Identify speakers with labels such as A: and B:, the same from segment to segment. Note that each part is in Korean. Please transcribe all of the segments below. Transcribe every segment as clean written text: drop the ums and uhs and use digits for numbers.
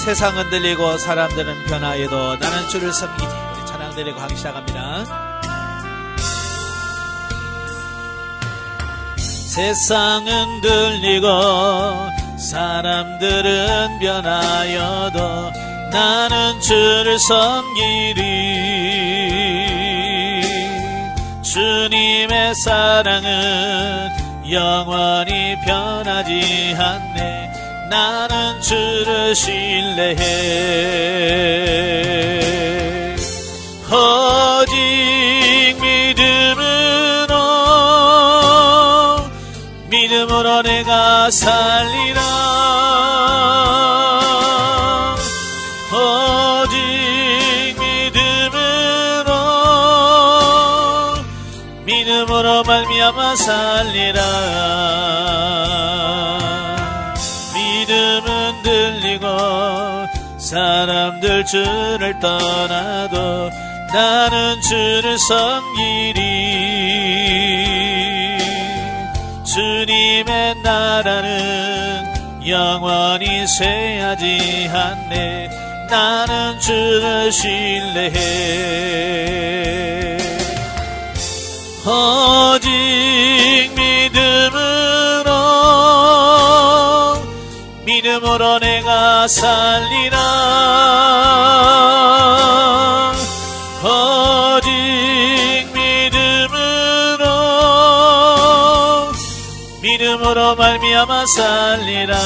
A: 세상 흔들리고 사람들은 변화해도 나는 주를 섬기지. 우리 찬양 드리고 하기 시작합니다. 세상 흔들리고 사람들은 변하여도 나는 주를 섬기리. 주님의 사랑은 영원히 변하지 않네. 나는 주를 신뢰해. 오직 믿음으로 내가 살리라. 오직 믿음으로 말미암아 살리라. 믿음은 들리고 사람들 주를 떠나도 나는 주를 섬기리. 주님의 나라는 영원히 쇠하지 않네. 나는 주를 신뢰해. 오직 믿음으로 내가 살리라. 오직 믿음으로 말미암아 살리라.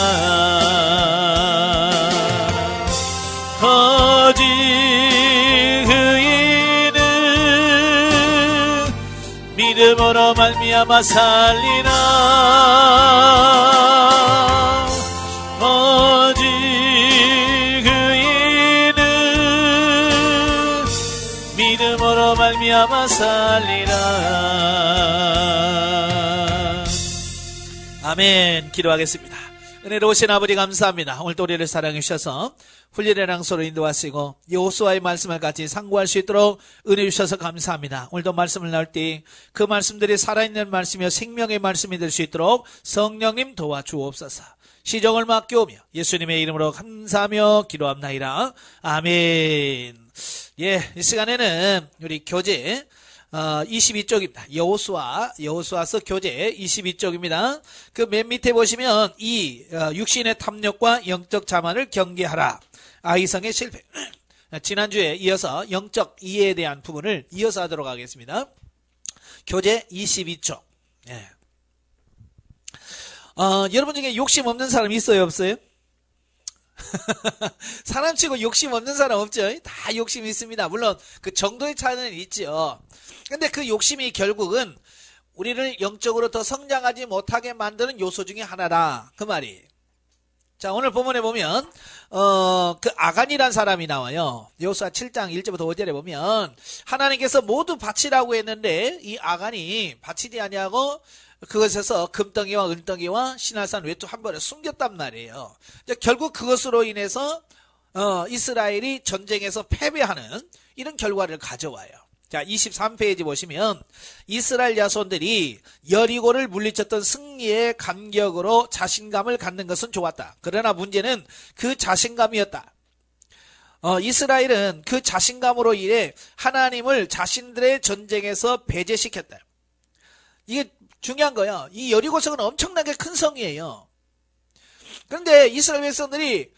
A: 오직 의인은 믿음으로 말미암아 살리라. 오직 의인은 믿음으로 말미암아 살리라. 아멘. 기도하겠습니다. 은혜로우신 아버지 감사합니다. 오늘도 우리를 사랑해 주셔서 훈련의 낭소로 인도하시고 여호수아의 말씀을 같이 상고할 수 있도록 은혜 주셔서 감사합니다. 오늘도 말씀을 나눌 때 그 말씀들이 살아있는 말씀이며 생명의 말씀이 될 수 있도록 성령님 도와주옵소서. 시정을 맡겨오며 예수님의 이름으로 감사하며 기도합나이다. 아멘. 예, 이 시간에는 우리 교재 22쪽입니다. 여호수아서 교재 22쪽입니다. 그 맨 밑에 보시면 육신의 탐욕과 영적 자만을 경계하라. 아이성의 실패. 지난주에 이어서 영적 이해에 대한 부분을 이어서 하도록 하겠습니다. 교재 22쪽. 예. 여러분 중에 욕심 없는 사람 있어요, 없어요? 사람치고 욕심 없는 사람 없죠? 다 욕심이 있습니다. 물론 그 정도의 차이는 있죠. 근데 그 욕심이 결국은 우리를 영적으로 더 성장하지 못하게 만드는 요소 중에 하나다. 그 말이. 자, 오늘 본문에 보면 그 아간이란 사람이 나와요. 여호수아 7장 1절부터 5절에 보면 하나님께서 모두 바치라고 했는데 이 아간이 바치지 아니하고 그것에서 금덩이와 은덩이와 시날산 외투 한 벌에 숨겼단 말이에요. 결국 그것으로 인해서 이스라엘이 전쟁에서 패배하는 이런 결과를 가져와요. 자, 23페이지 보시면 이스라엘 자손들이 여리고를 물리쳤던 승리의 감격으로 자신감을 갖는 것은 좋았다. 그러나 문제는 그 자신감이었다. 이스라엘은 그 자신감으로 인해 하나님을 자신들의 전쟁에서 배제시켰다. 이게 중요한 거예요. 이 여리고성은 엄청나게 큰 성이에요. 그런데 이스라엘 백성들이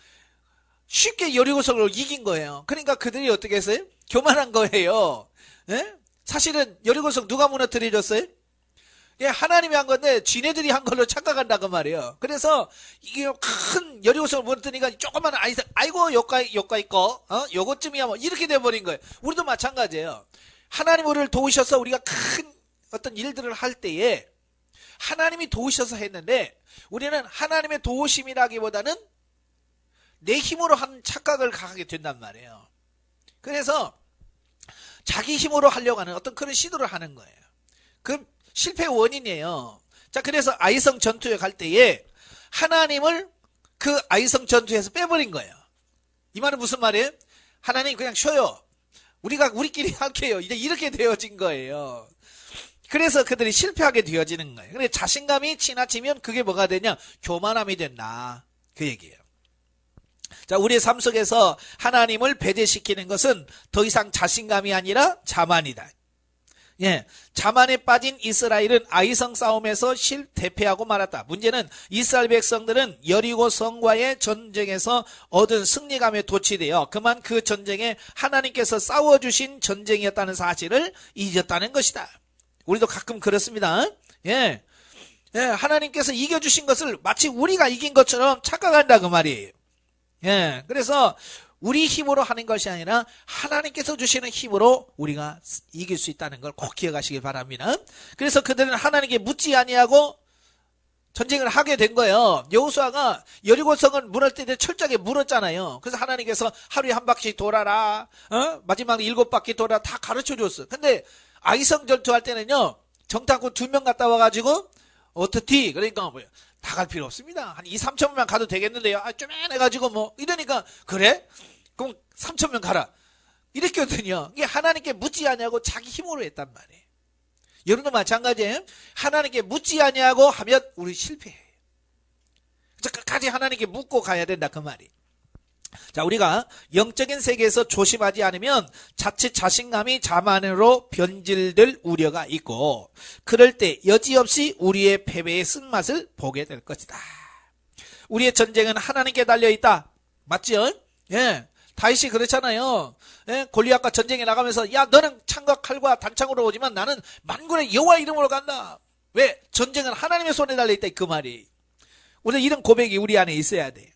A: 쉽게 여리고성을 이긴 거예요. 그러니까 그들이 어떻게 했어요? 교만한 거예요. 예? 사실은 여리고성 누가 무너뜨려줬어요? 예, 하나님이 한 건데 지네들이 한 걸로 착각한다고 말이에요. 그래서 이게 큰 여리고성을 무너뜨리니까 조그만 아이고 요까 있고 요것쯤이야 뭐 이렇게 돼버린 거예요. 우리도 마찬가지예요. 하나님 우리를 도우셔서 우리가 큰 어떤 일들을 할 때에 하나님이 도우셔서 했는데 우리는 하나님의 도우심이라기보다는 내 힘으로 하는 착각을 하게 된단 말이에요. 그래서 자기 힘으로 하려고 하는 어떤 그런 시도를 하는 거예요. 그 실패의 원인이에요. 자, 그래서 아이성 전투에 갈 때에 하나님을 그 아이성 전투에서 빼버린 거예요. 이 말은 무슨 말이에요? 하나님 그냥 쉬어요. 우리끼리 할게요. 이제 이렇게 되어진 거예요. 그래서 그들이 실패하게 되어지는 거예요. 근데 자신감이 지나치면 그게 뭐가 되냐? 교만함이 된다. 그 얘기예요. 자, 우리의 삶 속에서 하나님을 배제시키는 것은 더 이상 자신감이 아니라 자만이다. 예, 자만에 빠진 이스라엘은 아이성 싸움에서 실패하고 말았다. 문제는 이스라엘 백성들은 여리고 성과의 전쟁에서 얻은 승리감에 도취되어 그만 그 전쟁에 하나님께서 싸워주신 전쟁이었다는 사실을 잊었다는 것이다. 우리도 가끔 그렇습니다. 예, 하나님께서 이겨주신 것을 마치 우리가 이긴 것처럼 착각한다 그 말이에요. 예, 그래서 우리 힘으로 하는 것이 아니라 하나님께서 주시는 힘으로 우리가 이길 수 있다는 걸 꼭 기억하시길 바랍니다. 그래서 그들은 하나님께 묻지 아니하고 전쟁을 하게 된 거예요. 여호수아가 여리고성을 무너뜨릴 때 철저하게 물었잖아요. 그래서 하나님께서 하루에 한 바퀴 돌아라, 마지막 7바퀴 돌아라 다 가르쳐 줬어. 근데 아이성 전투할 때는요, 정탐꾼 2명 갔다 와가지고 어떻디? 그러니까 뭐예요? 다 갈 필요 없습니다. 한 2, 3천명 가도 되겠는데요. 쪼매내가지고 뭐 이러니까 그래? 그럼 3천명 가라. 이렇게 했더니요. 이게 하나님께 묻지 아니하고 자기 힘으로 했단 말이에요. 여러분도 마찬가지예요. 하나님께 묻지 아니하고 하면 우리 실패해요. 그래서 끝까지 하나님께 묻고 가야 된다 그 말이. 자, 우리가 영적인 세계에서 조심하지 않으면 자칫 자신감이 자만으로 변질될 우려가 있고 그럴 때 여지없이 우리의 패배의 쓴맛을 보게 될 것이다. 우리의 전쟁은 하나님께 달려있다. 맞죠? 예, 다윗이 그렇잖아요. 예, 골리앗과 전쟁에 나가면서 야 너는 창과 칼과 단창으로 오지만 나는 만군의 여호와 이름으로 간다. 왜? 전쟁은 하나님의 손에 달려있다 그 말이. 우리 이런 고백이 우리 안에 있어야 돼.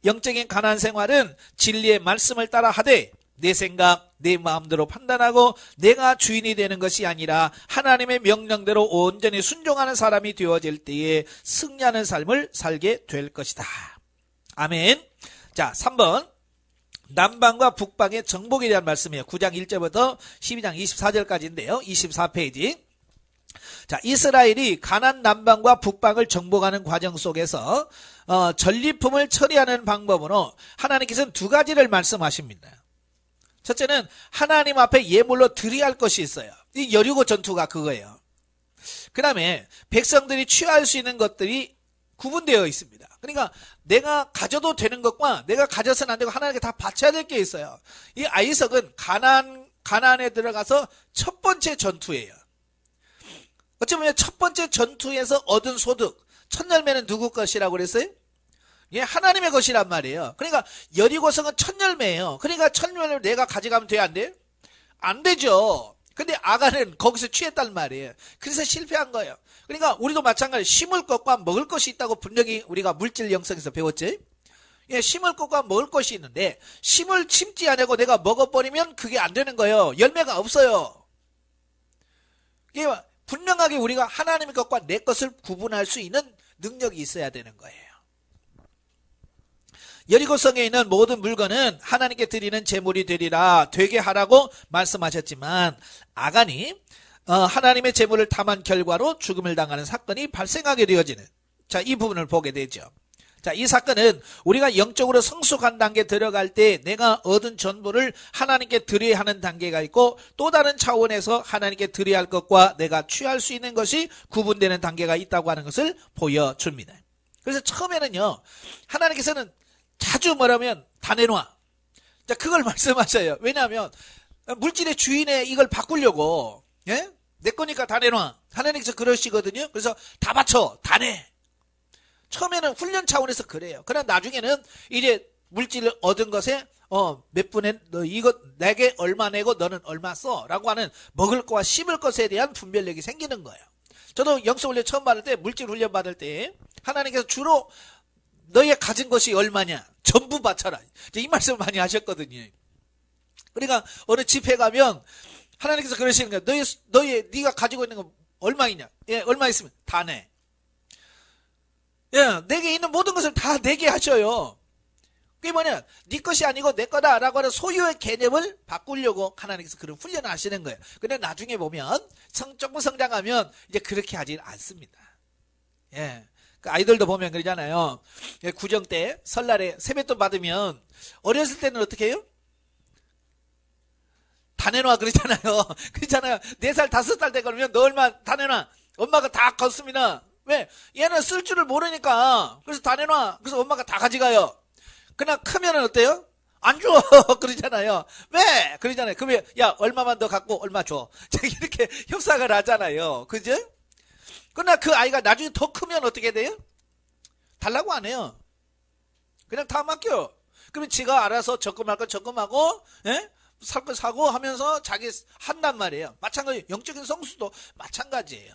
A: 영적인 가나안 생활은 진리의 말씀을 따라 하되 내 생각, 내 마음대로 판단하고 내가 주인이 되는 것이 아니라 하나님의 명령대로 온전히 순종하는 사람이 되어질 때에 승리하는 삶을 살게 될 것이다. 아멘. 자, 3번 남방과 북방의 정복에 대한 말씀이에요. 9장 1절부터 12장 24절까지인데요. 24페이지. 자, 이스라엘이 가나안 남방과 북방을 정복하는 과정 속에서 전리품을 처리하는 방법으로 하나님께서는 2가지를 말씀하십니다. 첫째는 하나님 앞에 예물로 드려야 할 것이 있어요. 이 여리고 전투가 그거예요. 그 다음에 백성들이 취할 수 있는 것들이 구분되어 있습니다. 그러니까 내가 가져도 되는 것과 내가 가져서는 안 되고 하나님께 다 바쳐야 될 게 있어요. 이 아이석은 가나안에 들어가서 첫 번째 전투예요. 어쩌면 첫 번째 전투에서 얻은 소득, 첫 열매는 누구 것이라고 그랬어요? 예, 하나님의 것이란 말이에요. 그러니까 여리고성은 첫 열매예요. 그러니까 첫 열매를 내가 가져가면 돼요, 안 돼요? 안 되죠. 근데 아간은 거기서 취했단 말이에요. 그래서 실패한 거예요. 그러니까 우리도 마찬가지로 심을 것과 먹을 것이 있다고 분명히 우리가 물질 영성에서 배웠죠. 예, 심을 것과 먹을 것이 있는데 심을 심지 않고 내가 먹어버리면 그게 안 되는 거예요. 열매가 없어요. 이게 분명하게 우리가 하나님의 것과 내 것을 구분할 수 있는 능력이 있어야 되는 거예요. 여리고성에 있는 모든 물건은 하나님께 드리는 제물이 되리라 되게 하라고 말씀하셨지만 아간이 하나님의 제물을 탐한 결과로 죽음을 당하는 사건이 발생하게 되어지는, 자, 이 부분을 보게 되죠. 자, 이 사건은 우리가 영적으로 성숙한 단계에 들어갈 때 내가 얻은 전부를 하나님께 드려야 하는 단계가 있고 또 다른 차원에서 하나님께 드려야 할 것과 내가 취할 수 있는 것이 구분되는 단계가 있다고 하는 것을 보여줍니다. 그래서 처음에는요, 하나님께서는 자주 뭐라면 다 내놔. 자, 그걸 말씀하셔요. 왜냐하면 물질의 주인의 이걸 바꾸려고, 예? 내 거니까 다 내놔. 하나님께서 그러시거든요. 그래서 다 바쳐, 다 내. 처음에는 훈련 차원에서 그래요. 그러나 나중에는 이제 물질을 얻은 것에 몇 분에 너 이거 내게 얼마 내고 너는 얼마 써 라고 하는 먹을 거와 씹을 것에 대한 분별력이 생기는 거예요. 저도 영성훈련 처음 받을 때, 물질 훈련 받을 때 하나님께서 주로 너의 가진 것이 얼마냐 전부 바쳐라, 이 말씀을 많이 하셨거든요. 그러니까 어느 집회 가면 하나님께서 그러시는 거예요. 네가 가지고 있는 거 얼마 있냐? 예, 얼마 있으면 다 내. 예, 내게 있는 모든 것을 다 내게 하셔요. 그게 뭐냐? 네 것이 아니고 내 거다라고 하는 소유의 개념을 바꾸려고 하나님께서 그런 훈련을 하시는 거예요. 근데 나중에 보면 조금 성장하면 이제 그렇게 하진 않습니다. 예, 그 아이들도 보면 그러잖아요. 예, 구정 때 설날에 세뱃돈 받으면 어렸을 때는 어떻게 해요? 다 내놔 그러잖아요. 그렇잖아요. 4살 5살 때 그러면 너 얼마 다 내놔. 엄마가 다 걷습니다. 왜? 얘는 쓸 줄을 모르니까. 그래서 다 내놔. 그래서 엄마가 다 가져가요. 그냥 크면은 어때요? 안 줘. 그러잖아요. 왜? 그러잖아요. 그러면 야 얼마만 더 갖고 얼마 줘. 이렇게 협상을 하잖아요. 그죠? 그러나 그 아이가 나중에 더 크면 어떻게 돼요? 달라고 안 해요. 그냥 다 맡겨. 그러면 지가 알아서 적금할 건 적금하고, 예? 살 거 사고 하면서 자기 한단 말이에요. 마찬가지, 영적인 성수도 마찬가지예요.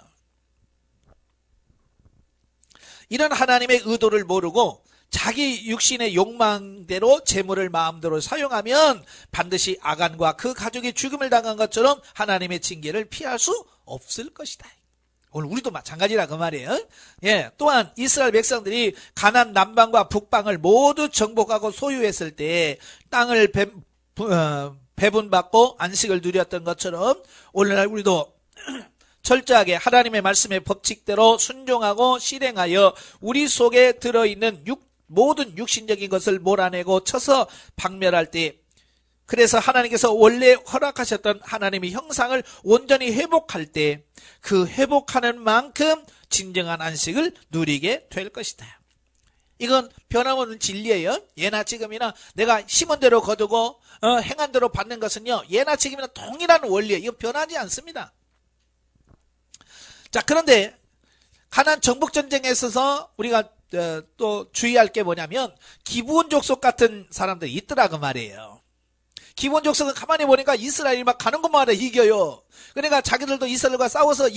A: 이런 하나님의 의도를 모르고 자기 육신의 욕망대로 재물을 마음대로 사용하면 반드시 아간과 그 가족이 죽음을 당한 것처럼 하나님의 징계를 피할 수 없을 것이다. 오늘 우리도 마찬가지라 그 말이에요. 예, 또한 이스라엘 백성들이 가나안 남방과 북방을 모두 정복하고 소유했을 때 땅을 배분받고 안식을 누렸던 것처럼 오늘날 우리도 철저하게 하나님의 말씀의 법칙대로 순종하고 실행하여 우리 속에 들어있는 모든 육신적인 것을 몰아내고 쳐서 박멸할 때, 그래서 하나님께서 원래 허락하셨던 하나님의 형상을 온전히 회복할 때 그 회복하는 만큼 진정한 안식을 누리게 될 것이다. 이건 변함없는 진리예요. 예나 지금이나 내가 심은 대로 거두고 행한 대로 받는 것은요, 예나 지금이나 동일한 원리예요. 이건 변하지 않습니다. 자, 그런데 가나안 정복 전쟁에 있어서 우리가 또 주의할 게 뭐냐면 기브온 족속 같은 사람들이 있더라 그 말이에요. 기브온 족속은 가만히 보니까 이스라엘이 막 가는 것마다 이겨요. 그러니까 자기들도 이스라엘과 싸워서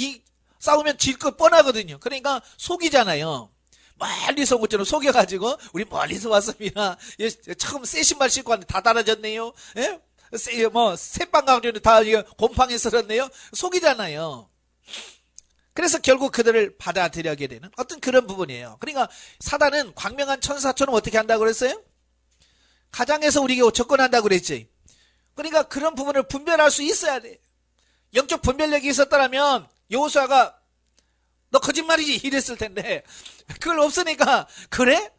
A: 싸우면 질 것 뻔하거든요. 그러니까 속이잖아요. 멀리서 온 것처럼 속여가지고 우리 멀리서 왔습니다. 처음 새 신발 신고 왔는데 다 달아졌네요. 예? 새빵 가지고 다 곰팡이 쓸었네요. 속이잖아요. 그래서 결국 그들을 받아들여게 되는 어떤 그런 부분이에요. 그러니까 사단은 광명한 천사처럼 어떻게 한다고 그랬어요? 가장해서 우리에게 접근한다고 그랬지. 그러니까 그런 부분을 분별할 수 있어야 돼. 영적 분별력이 있었다면 여호수아가 너 거짓말이지 이랬을 텐데 그걸 없으니까 그래?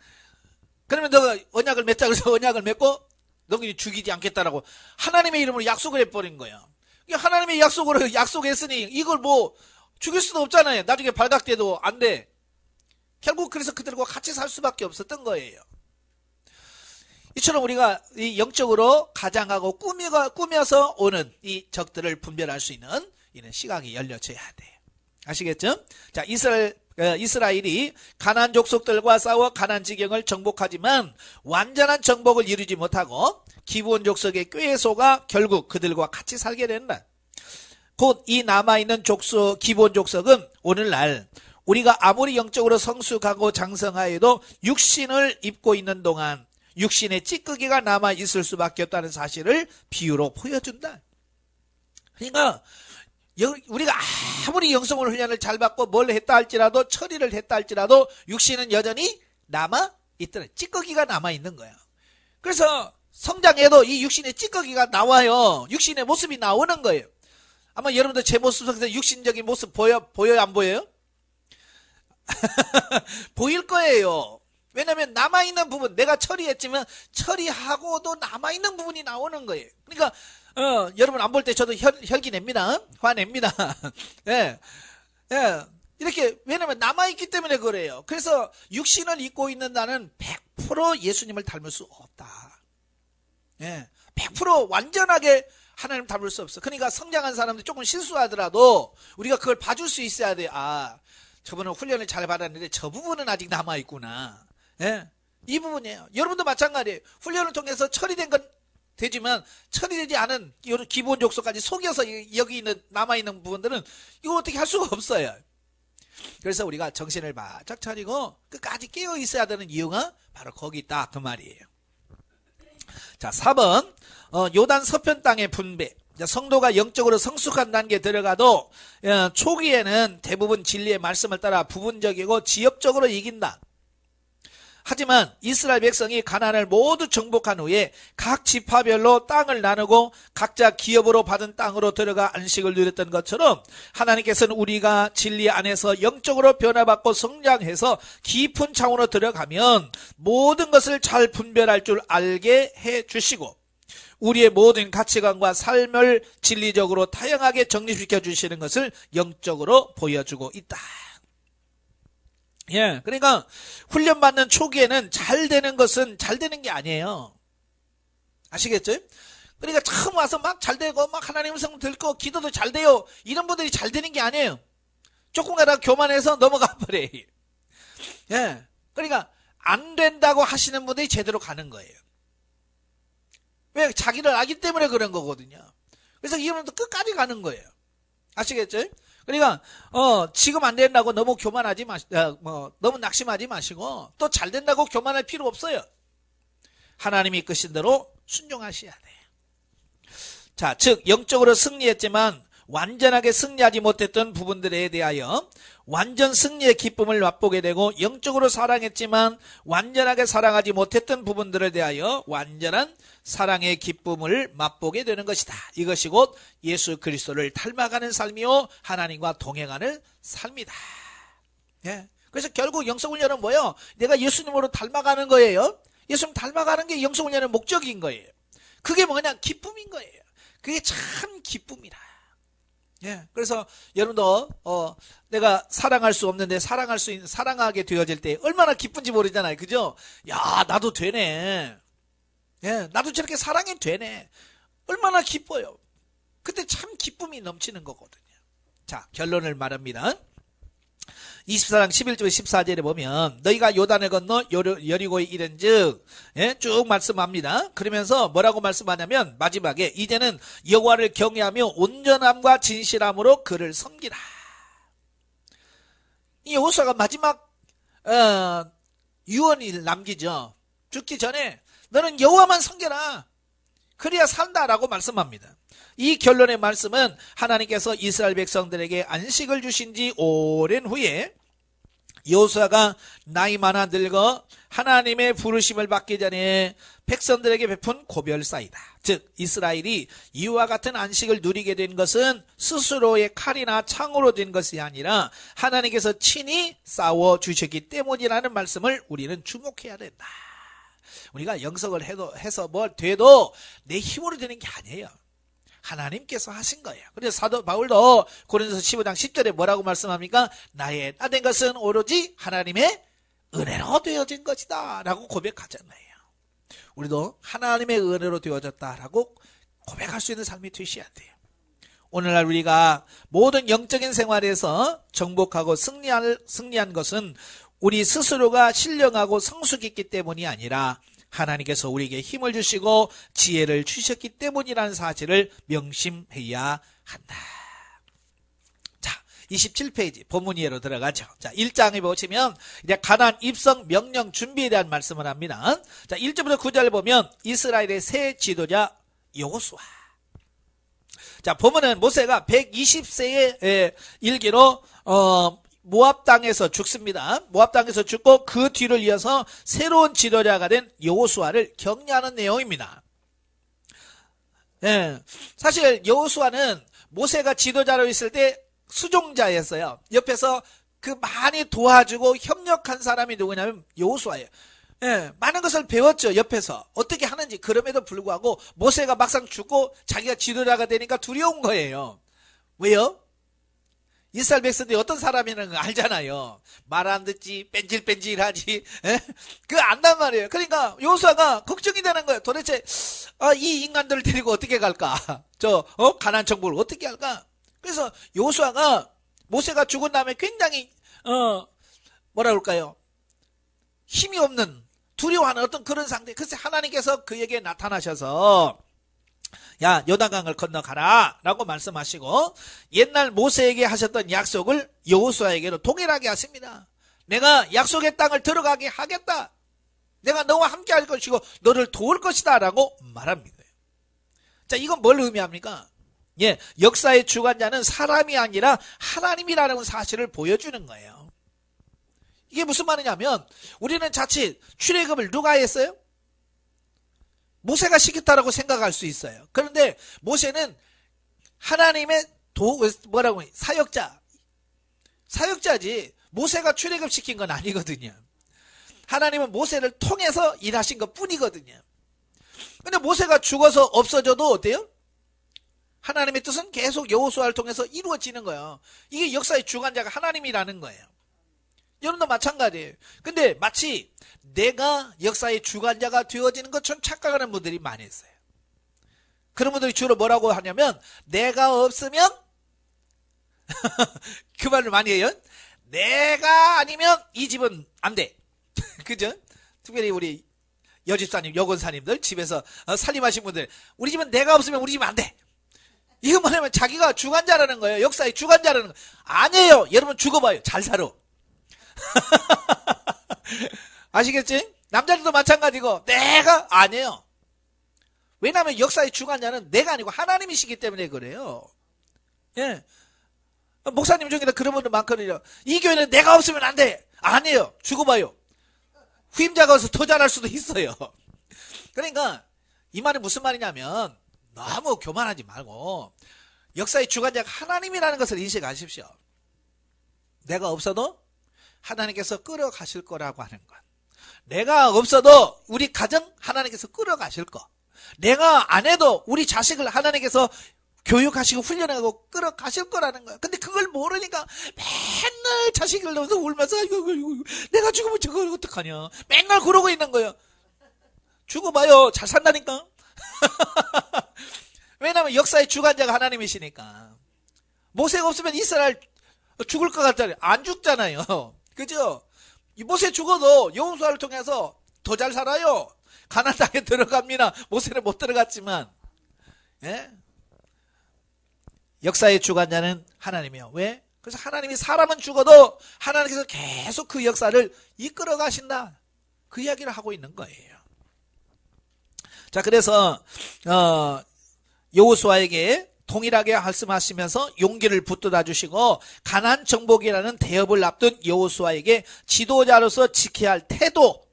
A: 그러면 너가 언약을 맺자 그래서 언약을 맺고 너희를 죽이지 않겠다라고 하나님의 이름으로 약속을 해버린 거야. 하나님의 약속으로 약속했으니 이걸 뭐 죽일 수도 없잖아요. 나중에 발각돼도 안 돼. 결국 그래서 그들과 같이 살 수밖에 없었던 거예요. 이처럼 우리가 이 영적으로 가장하고 꾸며서 오는 이 적들을 분별할 수 있는 이런 시각이 열려져야 돼. 아시겠죠? 자, 이스라엘이 가나안 족속들과 싸워 가나안 지경을 정복하지만 완전한 정복을 이루지 못하고 기브온 족속의 꾀에 속아 결국 그들과 같이 살게 된다. 곧 이 남아있는 기브온 족속은 오늘날 우리가 아무리 영적으로 성숙하고 장성하여도 육신을 입고 있는 동안 육신의 찌꺼기가 남아있을 수밖에 없다는 사실을 비유로 보여준다. 그러니까 우리가 아무리 영성을 훈련을 잘 받고 뭘 했다 할지라도 처리를 했다 할지라도 육신은 여전히 남아있더라. 찌꺼기가 남아있는 거야. 그래서 성장해도 이 육신의 찌꺼기가 나와요. 육신의 모습이 나오는 거예요. 아마 여러분들 제 모습 속에서 육신적인 모습 보여요 안 보여요? 보일 거예요. 왜냐하면 남아있는 부분 내가 처리했지만 처리하고도 남아있는 부분이 나오는 거예요. 그러니까 여러분 안 볼 때 저도 혈기 냅니다. 화냅니다. 예, 예. 이렇게 왜냐하면 남아있기 때문에 그래요. 그래서 육신을 입고 있는 나는 100% 예수님을 닮을 수 없다. 예, 100% 완전하게 하나님 닮을 수 없어. 그러니까 성장한 사람들이 조금 실수하더라도 우리가 그걸 봐줄 수 있어야 돼. 아, 저분은 훈련을 잘 받았는데 저 부분은 아직 남아있구나. 예, 이 부분이에요. 여러분도 마찬가지예요. 훈련을 통해서 처리된 건 되지만 처리되지 않은 기본 족속까지 속여서 여기 있는 남아있는 부분들은 이거 어떻게 할 수가 없어요. 그래서 우리가 정신을 바짝 차리고 끝까지 깨어 있어야 되는 이유가 바로 거기 있다 그 말이에요. 자, 4번 요단 서편 땅의 분배. 성도가 영적으로 성숙한 단계에 들어가도 초기에는 대부분 진리의 말씀을 따라 부분적이고 지엽적으로 이긴다. 하지만 이스라엘 백성이 가나안을 모두 정복한 후에 각 지파별로 땅을 나누고 각자 기업으로 받은 땅으로 들어가 안식을 누렸던 것처럼 하나님께서는 우리가 진리 안에서 영적으로 변화받고 성장해서 깊은 차원으로 들어가면 모든 것을 잘 분별할 줄 알게 해주시고 우리의 모든 가치관과 삶을 진리적으로 다양하게 정립시켜 주시는 것을 영적으로 보여주고 있다. 예, 그러니까 훈련받는 초기에는 잘 되는 것은 잘 되는 게 아니에요. 아시겠죠? 그러니까 처음 와서 막 잘 되고 막 하나님 성경 듣고 기도도 잘 돼요. 이런 분들이 잘 되는 게 아니에요. 조금 가다가 교만해서 넘어가 버려요. 예, 그러니까 안 된다고 하시는 분들이 제대로 가는 거예요. 왜? 자기를 알기 때문에 그런 거거든요. 그래서 이분도 끝까지 가는 거예요. 아시겠죠? 그러니까 지금 안 된다고 너무 교만하지 너무 낙심하지 마시고 또 잘 된다고 교만할 필요 없어요. 하나님이 이끄신 대로 순종하셔야 돼요. 자, 즉 영적으로 승리했지만 완전하게 승리하지 못했던 부분들에 대하여 완전 승리의 기쁨을 맛보게 되고, 영적으로 사랑했지만 완전하게 사랑하지 못했던 부분들에 대하여 완전한 사랑의 기쁨을 맛보게 되는 것이다. 이것이 곧 예수 그리스도를 닮아가는 삶이요 하나님과 동행하는 삶이다. 예. 그래서 결국 영성훈련은 뭐예요? 내가 예수님으로 닮아가는 거예요. 예수님 닮아가는 게 영성훈련의 목적인 거예요. 그게 뭐냐? 기쁨인 거예요. 그게 참 기쁨이다. 예, 그래서 여러분도 내가 사랑할 수 없는데 사랑하게 되어질 때 얼마나 기쁜지 모르잖아요. 그죠? 야, 나도 되네. 예, 나도 저렇게 사랑이 되네. 얼마나 기뻐요. 그때 참 기쁨이 넘치는 거거든요. 자, 결론을 말합니다. 24장 11절 14절에 보면 너희가 요단을 건너 여리고에 이른즉, 예, 쭉 말씀합니다. 그러면서 뭐라고 말씀하냐면 마지막에 이제는 여호와를 경외하며 온전함과 진실함으로 그를 섬기라. 이 여호수아가 마지막 유언을 남기죠. 죽기 전에 너는 여호와만 섬겨라. 그래야 산다라고 말씀합니다. 이 결론의 말씀은 하나님께서 이스라엘 백성들에게 안식을 주신 지 오랜 후에 여호수아가 나이 많아 늙어 하나님의 부르심을 받기 전에 백성들에게 베푼 고별사이다. 즉 이스라엘이 이와 같은 안식을 누리게 된 것은 스스로의 칼이나 창으로 된 것이 아니라 하나님께서 친히 싸워주셨기 때문이라는 말씀을 우리는 주목해야 된다. 우리가 영성을 해서 뭘 돼도 내 힘으로 되는 게 아니에요. 하나님께서 하신 거예요. 그래서 사도 바울도 고린도서 15장 10절에 뭐라고 말씀합니까? 나의 나 된 것은 오로지 하나님의 은혜로 되어진 것이다 라고 고백하잖아요. 우리도 하나님의 은혜로 되어졌다 라고 고백할 수 있는 삶이 되셔야 돼요. 오늘날 우리가 모든 영적인 생활에서 정복하고 승리한 것은 우리 스스로가 신령하고 성숙 있기 때문이 아니라 하나님께서 우리에게 힘을 주시고 지혜를 주셨기 때문이라는 사실을 명심해야 한다. 자, 27페이지 본문 이해로 들어가죠. 자, 1장에 보시면 이제 가나안 입성 명령 준비에 대한 말씀을 합니다. 자, 1절부터 9절 보면 이스라엘의 새 지도자 여호수아. 자, 보면은 모세가 120세의 일기로 모압 땅에서 죽습니다. 모압 땅에서 죽고 그 뒤를 이어서 새로운 지도자가 된 여호수아를 격려하는 내용입니다. 예, 사실 여호수아는 모세가 지도자로 있을 때 수종자였어요. 옆에서 그 많이 도와주고 협력한 사람이 누구냐면 여호수아예요. 예, 많은 것을 배웠죠. 옆에서 어떻게 하는지. 그럼에도 불구하고 모세가 막상 죽고 자기가 지도자가 되니까 두려운 거예요. 왜요? 이스라엘 백성들이 어떤 사람이라는 거 알잖아요. 말 안 듣지, 뺀질뺀질하지, 그거 안단 말이에요. 그러니까 여호수아가 걱정이 되는 거예요. 도대체 이 인간들을 데리고 어떻게 갈까? 가나안 정복을 어떻게 할까? 그래서 여호수아가 모세가 죽은 다음에 굉장히 뭐라 그럴까요? 힘이 없는, 두려워하는 어떤 그런 상태. 그래서 하나님께서 그에게 나타나셔서 야, 요단강을 건너가라 라고 말씀하시고 옛날 모세에게 하셨던 약속을 여호수아에게도 동일하게 하십니다. 내가 약속의 땅을 들어가게 하겠다. 내가 너와 함께 할 것이고 너를 도울 것이다 라고 말합니다. 자, 이건 뭘 의미합니까? 예, 역사의 주관자는 사람이 아니라 하나님이라는 사실을 보여주는 거예요. 이게 무슨 말이냐면 우리는 자칫 출애굽을 누가 했어요? 모세가 시켰다라고 생각할 수 있어요. 그런데 모세는 하나님의 사역자지 모세가 출애굽시킨 건 아니거든요. 하나님은 모세를 통해서 일하신 것 뿐이거든요. 근데 모세가 죽어서 없어져도 어때요? 하나님의 뜻은 계속 여호수아를 통해서 이루어지는 거예요. 이게 역사의 주관자가 하나님이라는 거예요. 여러분도 마찬가지예요. 근데 마치 내가 역사의 주관자가 되어지는 것처럼 착각하는 분들이 많이 있어요. 그런 분들이 주로 뭐라고 하냐면 내가 없으면 그 말을 많이 해요. 내가 아니면 이 집은 안 돼. 그죠? 특별히 우리 여집사님, 여권사님들 집에서 살림하신 분들 우리 집은 내가 없으면 우리 집은 안 돼. 이거 뭐냐면 자기가 주관자라는 거예요. 역사의 주관자라는 거. 아니에요. 여러분 죽어봐요. 잘 살아. 아시겠지? 남자들도 마찬가지고 내가 아니에요. 왜냐하면 역사의 주관자는 내가 아니고 하나님이시기 때문에 그래요. 예. 목사님 중에는 그런 분들 많거든요. 이 교회는 내가 없으면 안 돼. 아니에요. 죽어봐요. 후임자가 와서 더 잘할 수도 있어요. 그러니까 이 말이 무슨 말이냐면 너무 교만하지 말고 역사의 주관자가 하나님이라는 것을 인식하십시오. 내가 없어도 하나님께서 끌어가실 거라고 하는 것. 내가 없어도 우리 가정 하나님께서 끌어가실 거. 내가 안 해도 우리 자식을 하나님께서 교육하시고 훈련하고 끌어가실 거라는 거야. 근데 그걸 모르니까 맨날 자식을 넣어서 울면서 아이고, 내가 죽으면 저걸 어떡하냐. 맨날 그러고 있는 거예요. 죽어봐요. 잘 산다니까. 왜냐하면 역사의 주관자가 하나님이시니까. 모세가 없으면 이스라엘 죽을 것 같잖아요. 안 죽잖아요. 그죠? 이 모세 죽어도 여호수아를 통해서 더 잘 살아요. 가나안 땅에 들어갑니다. 모세는 못 들어갔지만. 예? 역사의 주관자는 하나님이요. 왜? 그래서 하나님이 사람은 죽어도 하나님께서 계속 그 역사를 이끌어 가신다. 그 이야기를 하고 있는 거예요. 자, 그래서 여호수아에게 동일하게 말씀하시면서 용기를 붙들어 주시고 가나안 정복이라는 대업을 앞둔 여호수아에게 지도자로서 지켜야 할 태도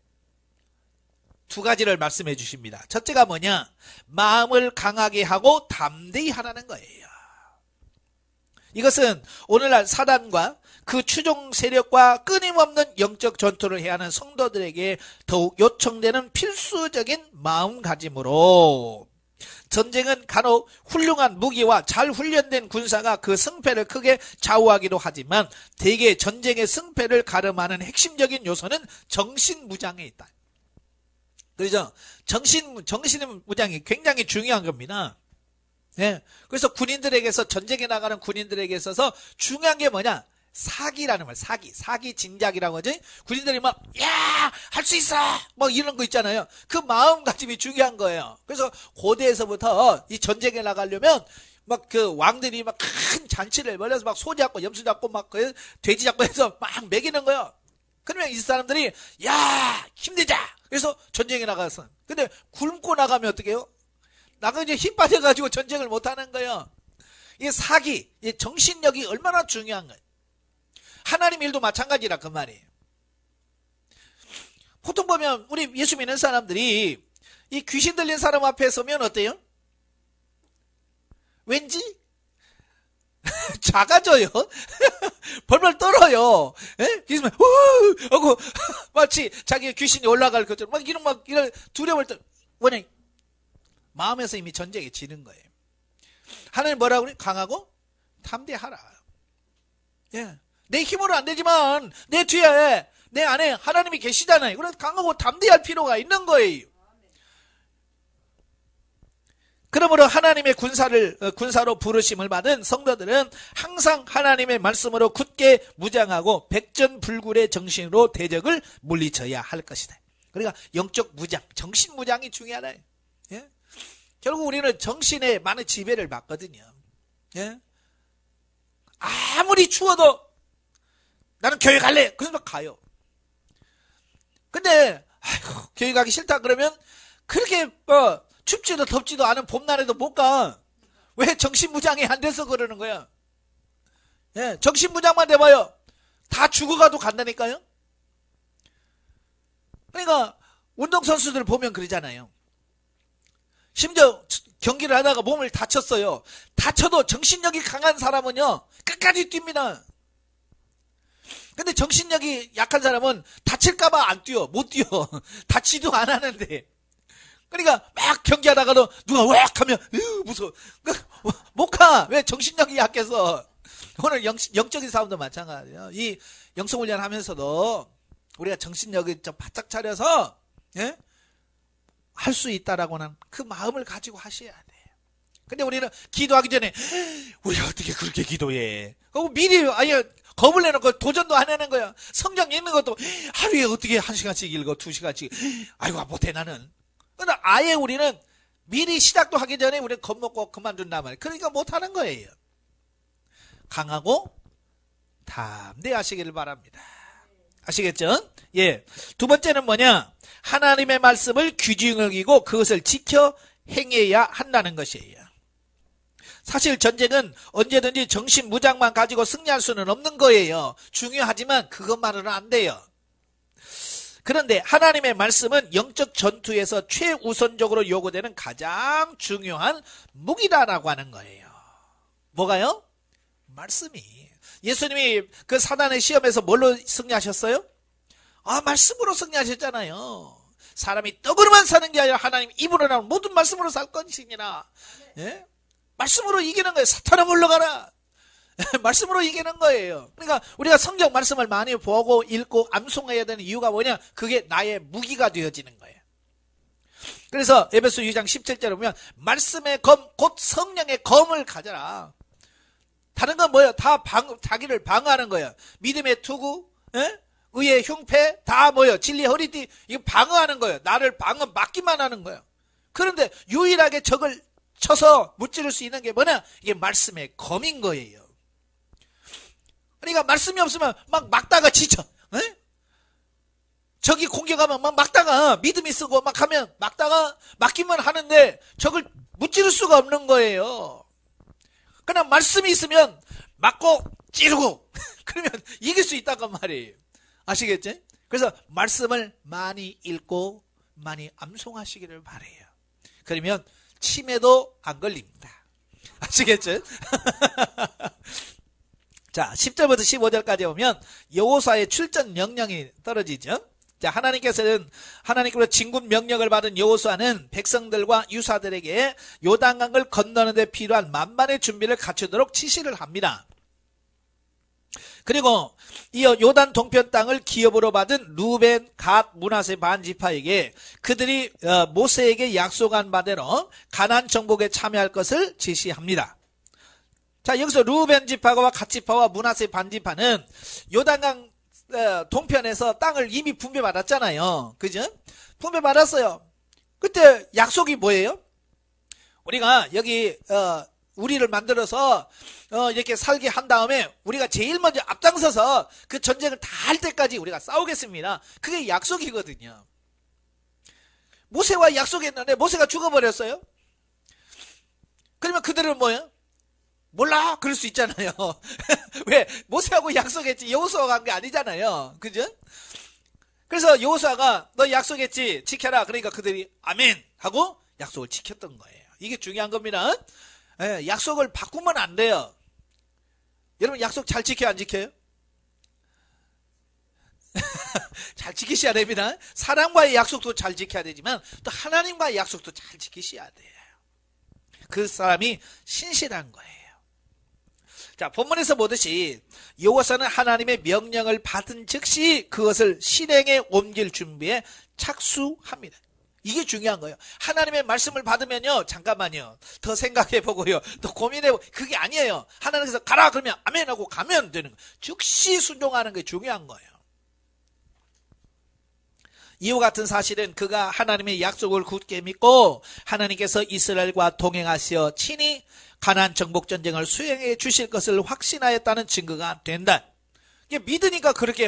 A: 두 가지를 말씀해 주십니다. 첫째가 뭐냐? 마음을 강하게 하고 담대히 하라는 거예요. 이것은 오늘날 사단과 그 추종 세력과 끊임없는 영적 전투를 해야 하는 성도들에게 더욱 요청되는 필수적인 마음가짐으로 전쟁은 간혹 훌륭한 무기와 잘 훈련된 군사가 그 승패를 크게 좌우하기도 하지만 대개 전쟁의 승패를 가름하는 핵심적인 요소는 정신무장에 있다. 그렇죠? 정신무장이 굉장히 중요한 겁니다. 예. 그래서 군인들에게서 전쟁에 나가는 군인들에게 있어서 중요한 게 뭐냐? 사기라는 말, 사기 진작이라고 하지? 군인들이 막, 야! 할 수 있어! 막 이런 거 있잖아요. 그 마음가짐이 중요한 거예요. 그래서 고대에서부터 이 전쟁에 나가려면 막 그 왕들이 막 큰 잔치를 벌여서 막 소 잡고 염소 잡고 막 돼지 잡고 해서 막 먹이는 거예요. 그러면 이 사람들이, 야! 힘내자! 그래서 전쟁에 나가서. 근데 굶고 나가면 어떻게 해요? 나가 이제 힘 빠져가지고 전쟁을 못하는 거예요. 이게 사기, 이 정신력이 얼마나 중요한 거예요. 하나님 일도 마찬가지라 그 말이에요. 보통 보면 우리 예수 믿는 사람들이 이 귀신 들린 사람 앞에 서면 어때요? 왠지 작아져요. 벌벌 떨어요. 예? 그래서 하고 마치 자기 귀신이 올라갈 것처럼 막 이런 두려움을 떨. 왜냐? 마음에서 이미 전쟁에 지는 거예요. 하나님 뭐라고 그래? 강하고 담대하라. 예. 내 힘으로 안 되지만 내 뒤에 내 안에 하나님이 계시잖아요. 그래서 강하고 담대할 필요가 있는 거예요. 그러므로 하나님의 군사로 부르심을 받은 성도들은 항상 하나님의 말씀으로 굳게 무장하고 백전불굴의 정신으로 대적을 물리쳐야 할 것이다. 그러니까 영적 무장, 정신 무장이 중요하다. 예? 결국 우리는 정신에 많은 지배를 받거든요. 예? 아무리 추워도 나는 교회 갈래. 그래서 가요. 근데 아이고, 교회 가기 싫다 그러면 그렇게 춥지도 덥지도 않은 봄날에도 못 가. 왜? 정신무장이 안 돼서 그러는 거야. 예, 정신무장만 돼봐요. 다 죽어가도 간다니까요. 그러니까 운동선수들 보면 그러잖아요. 심지어 경기를 하다가 몸을 다쳤어요. 다쳐도 정신력이 강한 사람은요 끝까지 뜁니다. 근데 정신력이 약한 사람은 다칠까봐 안 뛰어. 못 뛰어. 다치도 안 하는데. 그러니까 막 경기하다가도 누가 왁 하면 무서워. 못 가. 왜? 정신력이 약해서. 오늘 영적인 싸움도 마찬가지예요. 이 영성훈련 하면서도 우리가 정신력을 좀 바짝 차려서 예? 할 수 있다라고는 그 마음을 가지고 하셔야 돼. 근데 우리는 기도하기 전에 우리 어떻게 그렇게 기도해? 그리고 미리 아예 겁을 내놓고 도전도 안 하는 거야. 성경 읽는 것도 하루에 어떻게 1시간씩 읽어, 2시간씩. 아이고 못해 나는. 근데 아예 우리는 미리 시작도 하기 전에 우리는 겁먹고 그만둔단 말이에요. 그러니까 못하는 거예요. 강하고 담대하시기를 바랍니다. 아시겠죠? 예. 두 번째는 뭐냐? 하나님의 말씀을 귀중히 여기고 그것을 지켜 행해야 한다는 것이에요. 사실 전쟁은 언제든지 정신 무장만 가지고 승리할 수는 없는 거예요. 중요하지만 그것만으로는 안 돼요. 그런데 하나님의 말씀은 영적 전투에서 최우선적으로 요구되는 가장 중요한 무기다라고 하는 거예요. 뭐가요? 말씀이. 예수님이 그 사단의 시험에서 뭘로 승리하셨어요? 말씀으로 승리하셨잖아요. 사람이 떡으로만 사는 게 아니라 하나님 입으로 나오는 모든 말씀으로 살 것이니라. 예? 말씀으로 이기는 거예요. 사탄아 물러가라. 말씀으로 이기는 거예요. 그러니까 우리가 성경 말씀을 많이 보고 읽고 암송해야 되는 이유가 뭐냐? 그게 나의 무기가 되어지는 거예요. 그래서 에베소 2장 17절에 보면 말씀의 검, 곧 성령의 검을 가져라. 다른 건 뭐예요? 다 자기를 방어하는 거예요. 믿음의 투구, 예? 의의 흉패, 다 뭐예요? 진리의 허리띠, 이거 방어하는 거예요. 나를 막기만 하는 거예요. 그런데 유일하게 적을 쳐서 무찌를 수 있는 게 뭐냐? 이게 말씀의 검인 거예요. 그러니까 말씀이 없으면 막 막다가 지쳐. 에? 적이 공격하면 막 막다가 믿음이 쓰고 막 하면 막다가 막기만 하는데 적을 무찌를 수가 없는 거예요. 그냥 말씀이 있으면 막고 찌르고 그러면 이길 수 있다고 말이에요. 아시겠지? 그래서 말씀을 많이 읽고 많이 암송하시기를 바라요. 그러면 치매도 안 걸립니다. 아시겠죠? 자, 10절부터 15절까지 보면 여호수아의 출전 명령이 떨어지죠. 자, 하나님께로 진군 명령을 받은 여호수아는 백성들과 유사들에게 요단강을 건너는 데 필요한 만반의 준비를 갖추도록 지시를 합니다. 그리고 이어 요단 동편 땅을 기업으로 받은 루벤, 갓, 므낫세 반지파에게 그들이 모세에게 약속한 바대로 가나안 정복에 참여할 것을 지시합니다. 자, 여기서 루벤 지파와 갓 지파와 므낫세 반지파는 요단강 동편에서 땅을 이미 분배받았잖아요. 그죠? 분배받았어요. 그때 약속이 뭐예요? 우리가 여기 우리를 만들어서 이렇게 살게 한 다음에 우리가 제일 먼저 앞장서서 그 전쟁을 다 할 때까지 우리가 싸우겠습니다. 그게 약속이거든요. 모세와 약속했는데 모세가 죽어버렸어요. 그러면 그들은 뭐예요? 몰라 그럴 수 있잖아요. 왜? 모세하고 약속했지 여호수아가 한 게 아니잖아요. 그죠? 그래서 여호수아가 너 약속했지 지켜라. 그러니까 그들이 아멘 하고 약속을 지켰던 거예요. 이게 중요한 겁니다. 예, 약속을 바꾸면 안 돼요. 여러분 약속 잘 지켜요 안 지켜요? 잘 지키셔야 됩니다. 사람과의 약속도 잘 지켜야 되지만 또 하나님과의 약속도 잘 지키셔야 돼요. 그 사람이 신실한 거예요. 자, 본문에서 보듯이 여호수아는 하나님의 명령을 받은 즉시 그것을 실행에 옮길 준비에 착수합니다. 이게 중요한 거예요. 하나님의 말씀을 받으면요, 잠깐만요, 더 생각해보고요, 더 고민해보고, 그게 아니에요. 하나님께서 가라 그러면 아멘 하고 가면 되는 거예요. 즉시 순종하는 게 중요한 거예요. 이와 같은 사실은 그가 하나님의 약속을 굳게 믿고 하나님께서 이스라엘과 동행하시어 친히 가나안 정복 전쟁을 수행해 주실 것을 확신하였다는 증거가 된다. 이게 믿으니까 그렇게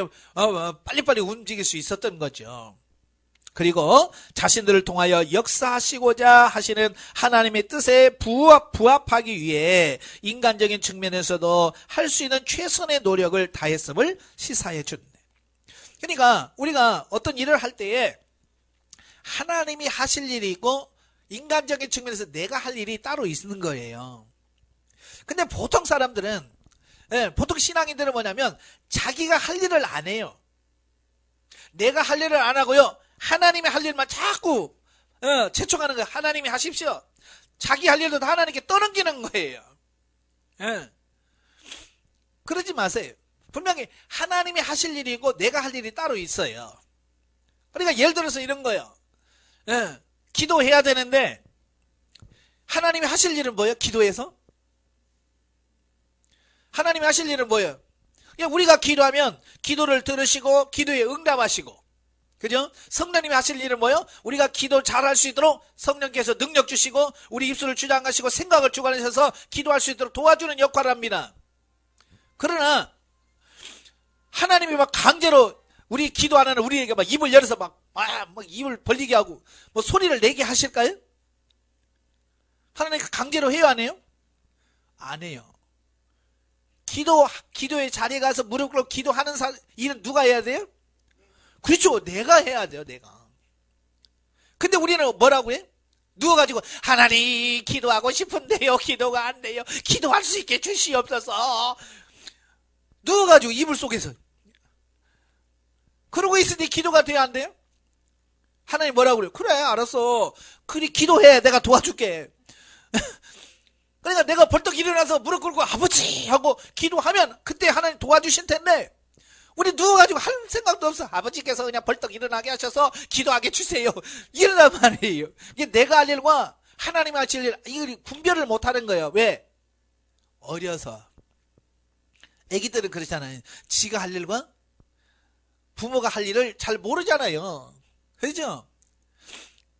A: 빨리빨리 움직일 수 있었던 거죠. 그리고 자신들을 통하여 역사하시고자 하시는 하나님의 뜻에 부합하기 위해 인간적인 측면에서도 할 수 있는 최선의 노력을 다했음을 시사해 준다. 그러니까 우리가 어떤 일을 할 때에 하나님이 하실 일이 있고 인간적인 측면에서 내가 할 일이 따로 있는 거예요. 근데 보통 사람들은, 보통 신앙인들은 뭐냐면 자기가 할 일을 안 해요. 내가 할 일을 안 하고요, 하나님이 할 일만 자꾸 채촉하는 거예요. 하나님이 하십시오. 자기 할 일도 다 하나님께 떠넘기는 거예요. 그러지 마세요. 분명히 하나님이 하실 일이고 내가 할 일이 따로 있어요. 그러니까 예를 들어서 이런 거예요. 예, 기도해야 되는데 하나님이 하실 일은 뭐예요? 기도해서? 하나님이 하실 일은 뭐예요? 그냥 우리가 기도하면 기도를 들으시고 기도에 응답하시고, 그죠? 성령님이 하실 일은 뭐예요? 우리가 기도 잘할 수 있도록 성령께서 능력 주시고 우리 입술을 주장하시고 생각을 주관하셔서 기도할 수 있도록 도와주는 역할을 합니다. 그러나 하나님이 막 강제로 우리 기도하는 우리에게 막 입을 열어서 막 입을 벌리게 하고 뭐 소리를 내게 하실까요? 하나님 강제로 해요, 안 해요? 안 해요. 기도의 자리에 가서 무릎 꿇고 기도하는 일은 누가 해야 돼요? 그렇죠. 내가 해야 돼요, 내가. 근데 우리는 뭐라고 해? 누워가지고 하나님 기도하고 싶은데요, 기도가 안 돼요. 기도할 수 있게 주시옵소서. 누워가지고 이불 속에서 그러고 있으니 기도가 돼야 안 돼요? 하나님 뭐라고 그래요? 그래, 알았어. 그래, 기도해. 내가 도와줄게. 그러니까 내가 벌떡 일어나서 무릎 꿇고 아버지 하고 기도하면 그때 하나님 도와주실 텐데, 우리 누워가지고 할 생각도 없어. 아버지께서 그냥 벌떡 일어나게 하셔서 기도하게 주세요. 이러단 말이에요. 이게 내가 할 일과 하나님이 하실 일, 이걸 분별을 못하는 거예요. 왜? 어려서. 애기들은 그렇잖아요. 지가 할 일과 부모가 할 일을 잘 모르잖아요. 그렇죠?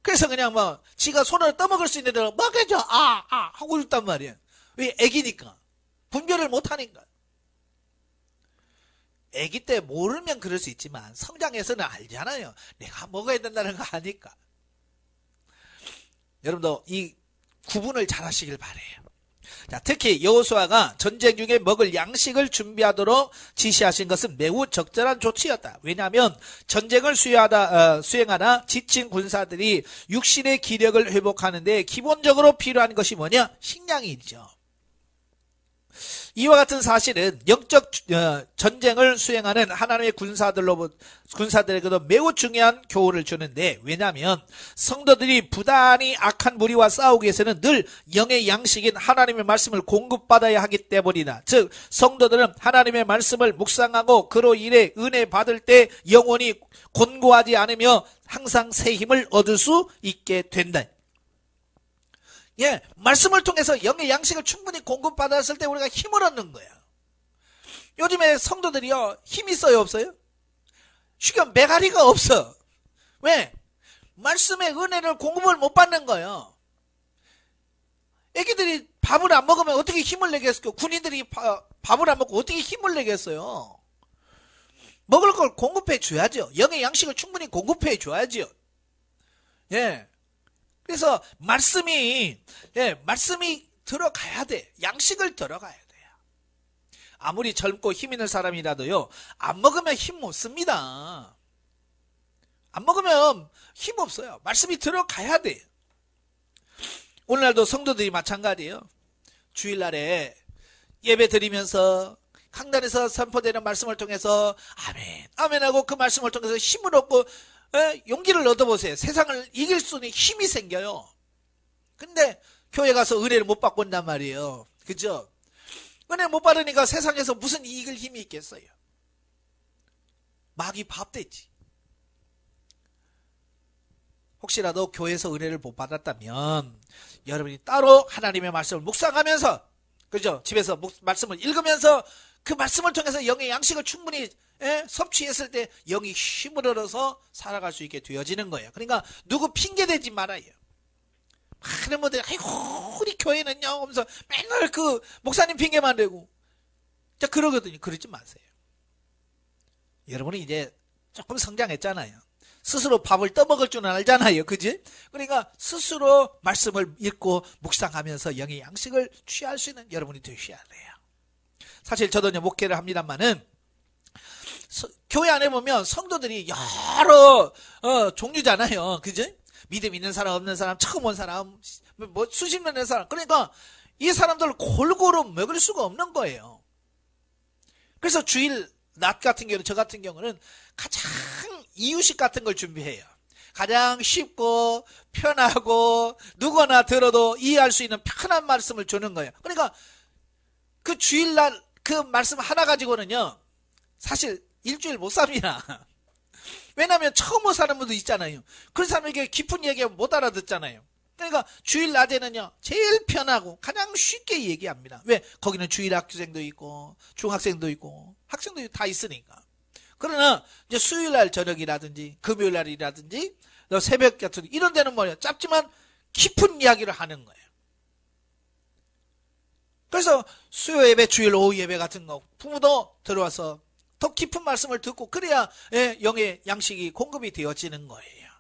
A: 그래서 그냥 뭐 지가 손으로 떠먹을 수 있는 대로 먹여줘 하고 있단 말이에요. 왜? 애기니까. 분별을 못하니까. 애기 때 모르면 그럴 수 있지만 성장해서는 알잖아요. 내가 먹어야 된다는 거 아니까. 여러분도 이 구분을 잘 하시길 바래요. 자, 특히 여호수아가 전쟁 중에 먹을 양식을 준비하도록 지시하신 것은 매우 적절한 조치였다. 왜냐하면 전쟁을 수행하다 지친 군사들이 육신의 기력을 회복하는 데 기본적으로 필요한 것이 뭐냐? 식량이죠. 이와 같은 사실은 영적 전쟁을 수행하는 하나님의 군사들에게도 매우 중요한 교훈을 주는데, 왜냐하면 성도들이 부단히 악한 무리와 싸우기 위해서는 늘 영의 양식인 하나님의 말씀을 공급받아야 하기 때문이다. 즉 성도들은 하나님의 말씀을 묵상하고 그로 인해 은혜 받을 때 영혼이 곤고하지 않으며 항상 새 힘을 얻을 수 있게 된다. 예, 말씀을 통해서 영의 양식을 충분히 공급받았을 때 우리가 힘을 얻는 거야. 요즘에 성도들이요, 힘 있어요, 없어요? 쉽게 메가리가 없어. 왜? 말씀의 은혜를 공급을 못 받는 거예요. 애기들이 밥을 안 먹으면 어떻게 힘을 내겠어요? 군인들이 밥을 안 먹고 어떻게 힘을 내겠어요? 먹을 걸 공급해 줘야죠. 영의 양식을 충분히 공급해 줘야죠. 예. 그래서 말씀이 들어가야 돼. 양식을 들어가야 돼요. 아무리 젊고 힘 있는 사람이라도요, 안 먹으면 힘 못 씁니다. 안 먹으면 힘 없어요. 말씀이 들어가야 돼요. 오늘날도 성도들이 마찬가지예요. 주일날에 예배 드리면서 강단에서 선포되는 말씀을 통해서 아멘, 아멘하고 그 말씀을 통해서 힘을 얻고 용기를 얻어보세요. 세상을 이길 수 있는 힘이 생겨요. 근데 교회 가서 은혜를 못 받고 온단 말이에요. 그죠? 은혜 못 받으니까 세상에서 무슨 이길 힘이 있겠어요? 마귀 밥 됐지. 혹시라도 교회에서 은혜를 못 받았다면 여러분이 따로 하나님의 말씀을 묵상하면서, 그죠? 집에서 말씀을 읽으면서 그 말씀을 통해서 영의 양식을 충분히 섭취했을 때 영이 힘을 얻어서 살아갈 수 있게 되어지는 거예요. 그러니까 누구 핑계대지 말아요. 많은 분들이 아이고 우리 교회는요 하면서 맨날 그 목사님 핑계만 대고 자 그러거든요. 그러지 마세요. 여러분이 이제 조금 성장했잖아요. 스스로 밥을 떠먹을 줄은 알잖아요. 그지? 그러니까 스스로 말씀을 읽고 묵상하면서 영의 양식을 취할 수 있는 여러분이 되셔야 돼요. 사실 저도 목회를 합니다만은 교회 안에 보면 성도들이 여러 종류잖아요. 그죠? 믿음 있는 사람, 없는 사람, 처음 온 사람, 뭐 수십 년 된 사람. 그러니까 이 사람들을 골고루 먹을 수가 없는 거예요. 그래서 주일 낮 같은 경우는, 저 같은 경우는 가장 이유식 같은 걸 준비해요. 가장 쉽고 편하고 누구나 들어도 이해할 수 있는 편한 말씀을 주는 거예요. 그러니까 그 주일날 그 말씀 하나 가지고는요, 사실 일주일 못 삽니다. 왜냐하면 처음 사는 분도 있잖아요. 그런 사람에게 깊은 얘기하면 못 알아듣잖아요. 그러니까 주일 낮에는요 제일 편하고 가장 쉽게 얘기합니다. 왜? 거기는 주일 학생도 있고 중학생도 있고 학생도 다 있으니까. 그러나 이제 수요일날 저녁이라든지 금요일날이라든지 새벽 같은 이런 데는 뭐예요? 짧지만 깊은 이야기를 하는 거예요. 그래서 수요 예배, 주일 오후 예배 같은 거 부모도 들어와서 더 깊은 말씀을 듣고 그래야 영의 양식이 공급이 되어지는 거예요.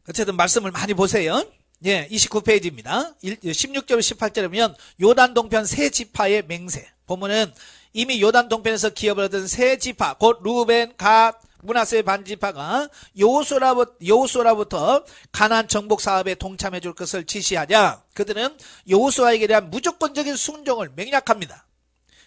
A: 어쨌든 말씀을 많이 보세요. 29페이지입니다. 16절 18절에 보면 요단 동편 세 지파의 맹세. 보면은 이미 요단 동편에서 기업을 얻은 세 지파, 곧 루벤, 갓, 므낫세 반지파가 여호수아로부터 가나안 정복 사업에 동참해 줄 것을 지시하자 그들은 여호수아에게 대한 무조건적인 순종을 맹약합니다.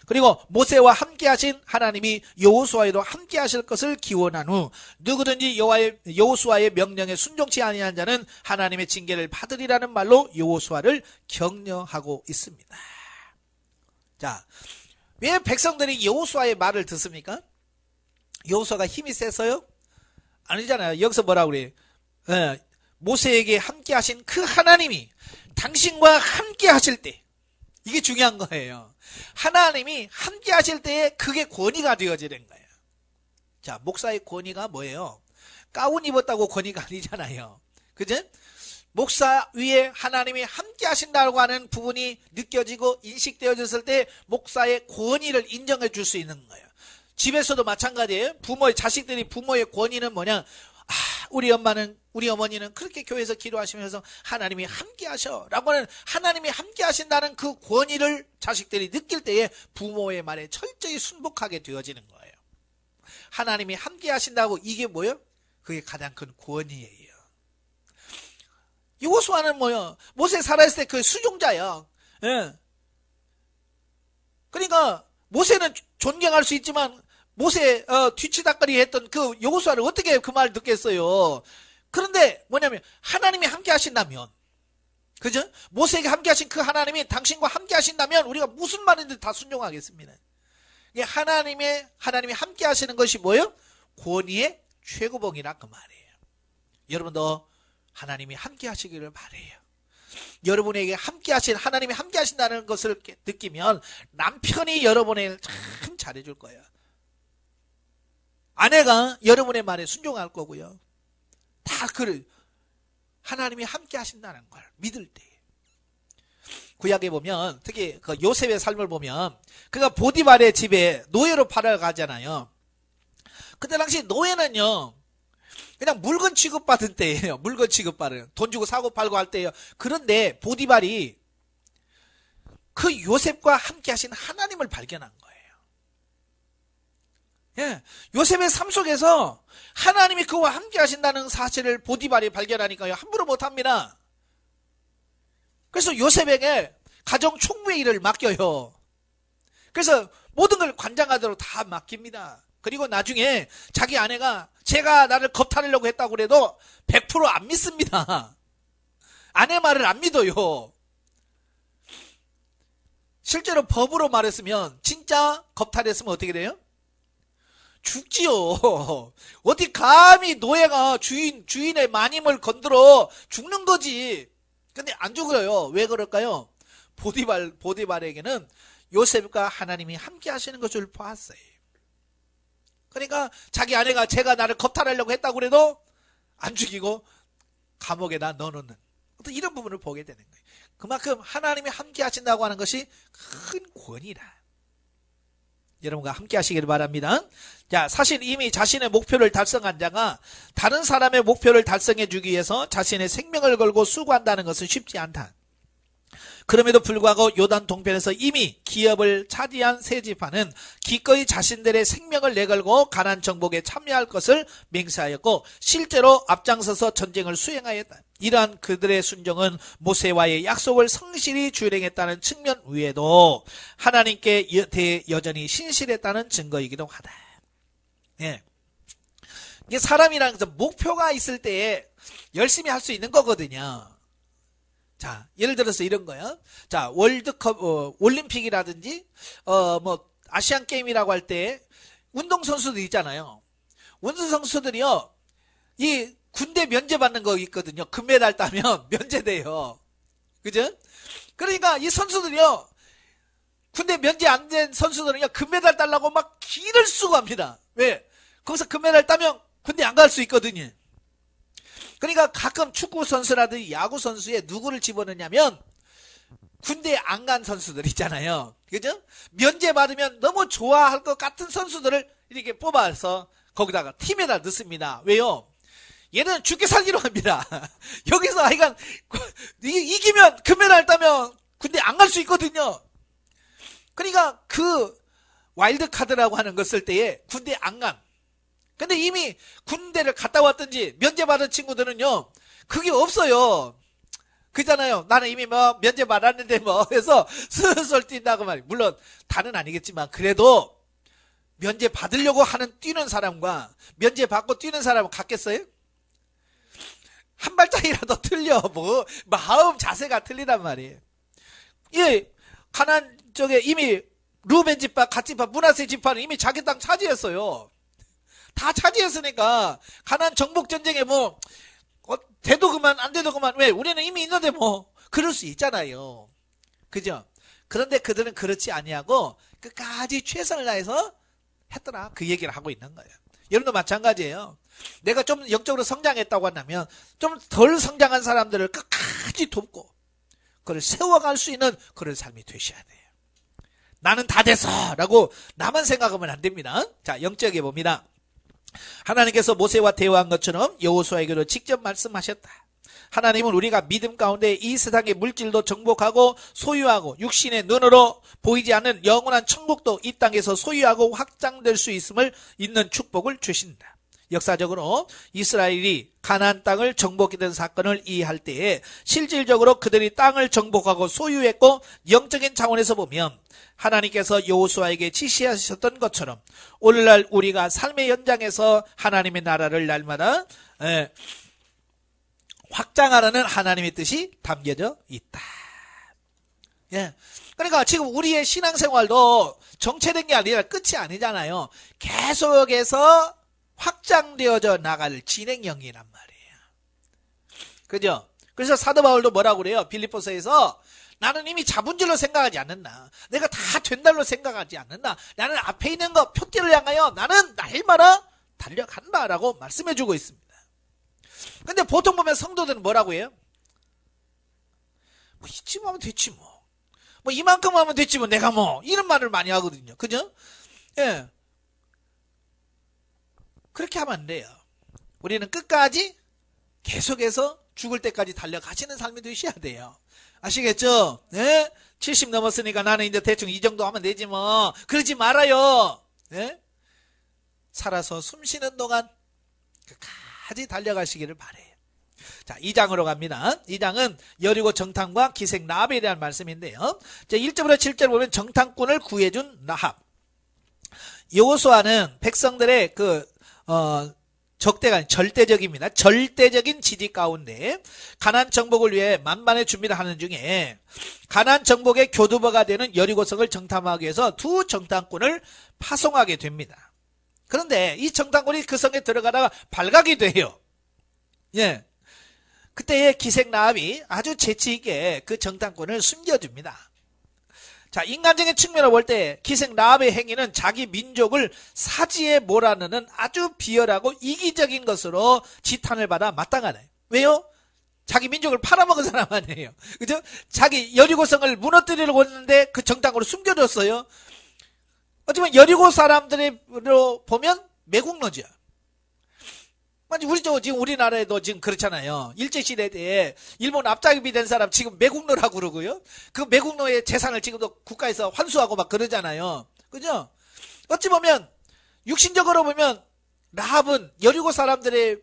A: 그리고 모세와 함께 하신 하나님이 여호수아에도 함께 하실 것을 기원한 후 누구든지 여호수아의 명령에 순종치 아니한 자는 하나님의 징계를 받으리라는 말로 여호수아를 격려하고 있습니다. 자, 왜 백성들이 여호수아의 말을 듣습니까? 여호수아가 힘이 세서요? 아니잖아요. 여기서 뭐라고 그래요? 모세에게 함께 하신 그 하나님이 당신과 함께 하실 때 이게 중요한 거예요. 하나님이 함께 하실 때에 그게 권위가 되어지는 거예요. 자, 목사의 권위가 뭐예요? 가운 입었다고 권위가 아니잖아요. 그죠? 목사 위에 하나님이 함께 하신다고 하는 부분이 느껴지고 인식되어졌을 때 목사의 권위를 인정해 줄 수 있는 거예요. 집에서도 마찬가지예요. 자식들이 부모의 권위는 뭐냐? 우리 엄마는, 우리 어머니는 그렇게 교회에서 기도하시면서 하나님이 함께 하셔 라고 하는 하나님이 함께 하신다는 그 권위를 자식들이 느낄 때에 부모의 말에 철저히 순복하게 되어지는 거예요. 하나님이 함께 하신다고 이게 뭐예요? 그게 가장 큰 권위예요. 여호수아는 뭐예요? 모세 살아있을 때 그 수종자야. 예. 그러니까 모세는 존경할 수 있지만 모세 뒤치다거리 했던 그 여호수아를 어떻게 그 말 듣겠어요. 그런데 뭐냐면 하나님이 함께 하신다면, 그죠? 모세에게 함께 하신 그 하나님이 당신과 함께 하신다면 우리가 무슨 말인지 다 순종하겠습니다. 하나님이 함께 하시는 것이 뭐예요? 권위의 최고봉이라 그 말이에요. 여러분도 하나님이 함께 하시기를 바라요. 여러분에게 함께 하신 하나님이 함께 하신다는 것을 느끼면 남편이 여러분을 참 잘해줄 거예요. 아내가 여러분의 말에 순종할 거고요. 다 하나님이 함께 하신다는 걸 믿을 때. 구약에 보면 특히 그 요셉의 삶을 보면 그가 보디발의 집에 노예로 팔아가잖아요. 그때 당시 노예는요 그냥 물건 취급받은 때예요. 물건 취급받은 돈 주고 사고 팔고 할 때예요. 그런데 보디발이 그 요셉과 함께 하신 하나님을 발견한 거예요. 예, 요셉의 삶 속에서 하나님이 그와 함께 하신다는 사실을 보디발이 발견하니까요 함부로 못합니다. 그래서 요셉에게 가정 총무의 일을 맡겨요. 그래서 모든 걸 관장하도록 다 맡깁니다. 그리고 나중에 자기 아내가 제가 나를 겁탈하려고 했다고 그래도 100% 안 믿습니다. 아내 말을 안 믿어요. 실제로 법으로 말했으면 진짜 겁탈했으면 어떻게 돼요? 죽지요. 어디 감히 노예가 주인의 마님을 건드려 죽는 거지. 근데 안 죽어요. 왜 그럴까요? 보디발에게는 요셉과 하나님이 함께 하시는 것을 보았어요. 그러니까 자기 아내가 제가 나를 겁탈하려고 했다고 그래도 안 죽이고 감옥에다 넣어놓는 어떤 이런 부분을 보게 되는 거예요. 그만큼 하나님이 함께 하신다고 하는 것이 큰 권위라. 여러분과 함께 하시기를 바랍니다. 자, 사실 이미 자신의 목표를 달성한 자가 다른 사람의 목표를 달성해 주기 위해서 자신의 생명을 걸고 수고한다는 것은 쉽지 않다. 그럼에도 불구하고 요단 동편에서 이미 기업을 차지한 세 지파는 기꺼이 자신들의 생명을 내걸고 가나안 정복에 참여할 것을 맹세하였고 실제로 앞장서서 전쟁을 수행하였다. 이러한 그들의 순종은 모세와의 약속을 성실히 준행했다는 측면 외에도 하나님께 대해 여전히 신실했다는 증거이기도 하다. 예. 이게 사람이라는 것은 목표가 있을 때에 열심히 할 수 있는 거거든요. 자, 예를 들어서 이런 거요. 자, 월드컵, 올림픽이라든지, 뭐, 아시안 게임이라고 할 때, 운동선수들 있잖아요. 운동선수들이요, 이 군대 면제받는 거 있거든요. 금메달 따면 면제돼요. 그죠? 그러니까 이 선수들이요, 군대 면제 안 된 선수들은요, 금메달 따려고 막 기를 쓰고 합니다. 왜? 거기서 금메달 따면 군대 안 갈 수 있거든요. 그러니까 가끔 축구 선수라든지 야구 선수에 누구를 집어넣냐면 군대 안 간 선수들 있잖아요. 그죠? 면제 받으면 너무 좋아할 것 같은 선수들을 이렇게 뽑아서 거기다가 팀에다 넣습니다. 왜요? 얘는 죽게 살기로 합니다. 여기서 하여간 이기면 금메달 따면 군대 안 갈 수 있거든요. 그러니까 그 와일드 카드라고 하는 거 쓸 때에 군대 안 간. 근데 이미 군대를 갔다 왔든지 면제받은 친구들은요, 그게 없어요. 그잖아요. 나는 이미 뭐 면제 받았는데 뭐 해서 슬슬 뛴다고 말이에요. 물론 다는 아니겠지만 그래도 면제 받으려고 하는 뛰는 사람과 면제 받고 뛰는 사람은 같겠어요? 한 발짝이라도 틀려. 뭐 마음 자세가 틀리단 말이에요. 예, 가난 쪽에 이미 루벤 집합, 갓 집합, 문하세 집합은 이미 자기 땅 차지했어요. 다 차지했으니까 가난 정복 전쟁에 뭐 돼도 그만 안 돼도 그만. 왜? 우리는 이미 있는데 뭐 그럴 수 있잖아요. 그죠? 그런데 그들은 그렇지 아니하고 끝까지 최선을 다해서 했더라. 그 얘기를 하고 있는 거예요. 여러분도 마찬가지예요. 내가 좀 영적으로 성장했다고 한다면 좀 덜 성장한 사람들을 끝까지 돕고 그를 세워갈 수 있는 그런 삶이 되셔야 돼요. 나는 다 됐어 라고 나만 생각하면 안 됩니다. 자, 영적에 봅니다. 하나님께서 모세와 대화한 것처럼 여호수아에게도 직접 말씀하셨다. 하나님은 우리가 믿음 가운데 이 세상의 물질도 정복하고 소유하고 육신의 눈으로 보이지 않는 영원한 천국도 이 땅에서 소유하고 확장될 수 있는 축복을 주신다. 역사적으로 이스라엘이 가나안 땅을 정복했던 사건을 이해할 때에 실질적으로 그들이 땅을 정복하고 소유했고 영적인 차원에서 보면 하나님께서 여호수아에게 지시하셨던 것처럼 오늘날 우리가 삶의 연장에서 하나님의 나라를 날마다 확장하라는 하나님의 뜻이 담겨져 있다. 예. 그러니까 지금 우리의 신앙생활도 정체된 게 아니라 끝이 아니잖아요. 계속해서 확장되어져 나갈 진행형이란 말이에요. 그죠? 그래서 사도 바울도 뭐라고 그래요? 빌립보서에서 나는 이미 자본줄로 생각하지 않는다. 내가 다 된달로 생각하지 않는다. 나는 앞에 있는 거 표대를 향하여 나는 날마다 달려간다라고 말씀해주고 있습니다. 근데 보통 보면 성도들은 뭐라고 해요? 뭐 이쯤 하면 됐지 뭐. 뭐 이만큼 하면 됐지 뭐 내가 뭐 이런 말을 많이 하거든요. 그죠? 예. 그렇게 하면 안 돼요. 우리는 끝까지 계속해서 죽을 때까지 달려가시는 삶이 되셔야 돼요. 아시겠죠? 네? 70 넘었으니까 나는 이제 대충 이 정도 하면 되지 뭐. 그러지 말아요. 네? 살아서 숨 쉬는 동안 끝까지 달려가시기를 바래요. 자, 2장으로 갑니다. 2장은 여리고 정탐과 기생 라합에 대한 말씀인데요. 1절부터 7절 보면 정탐꾼을 구해준 라합. 여호수아는 백성들의 적대가 절대적입니다. 절대적인 지지 가운데 가나안 정복을 위해 만반의 준비를 하는 중에 가나안 정복의 교두보가 되는 여리고성을 정탐하기 위해서 두 정탐꾼을 파송하게 됩니다. 그런데 이 정탐꾼이 그 성에 들어가다가 발각이 돼요. 예. 그때의 기생 라합이 아주 재치 있게 그 정탐꾼을 숨겨줍니다. 자, 인간적인 측면으로 볼 때 기생 라합의 행위는 자기 민족을 사지에 몰아넣는 아주 비열하고 이기적인 것으로 지탄을 받아 마땅하네. 왜요? 자기 민족을 팔아먹은 사람 아니에요. 그죠? 자기 여리고성을 무너뜨리려고 했는데 그 정탐꾼을 숨겨줬어요. 어쩌면 여리고 사람들로 보면 매국노죠. 지금 우리나라에도 지금 그렇잖아요. 일제시대 때 일본 앞잡이 된 사람 지금 매국노라고 그러고요. 그 매국노의 재산을 지금도 국가에서 환수하고 막 그러잖아요. 그죠? 어찌 보면 육신적으로 보면 라합은 여리고 사람들에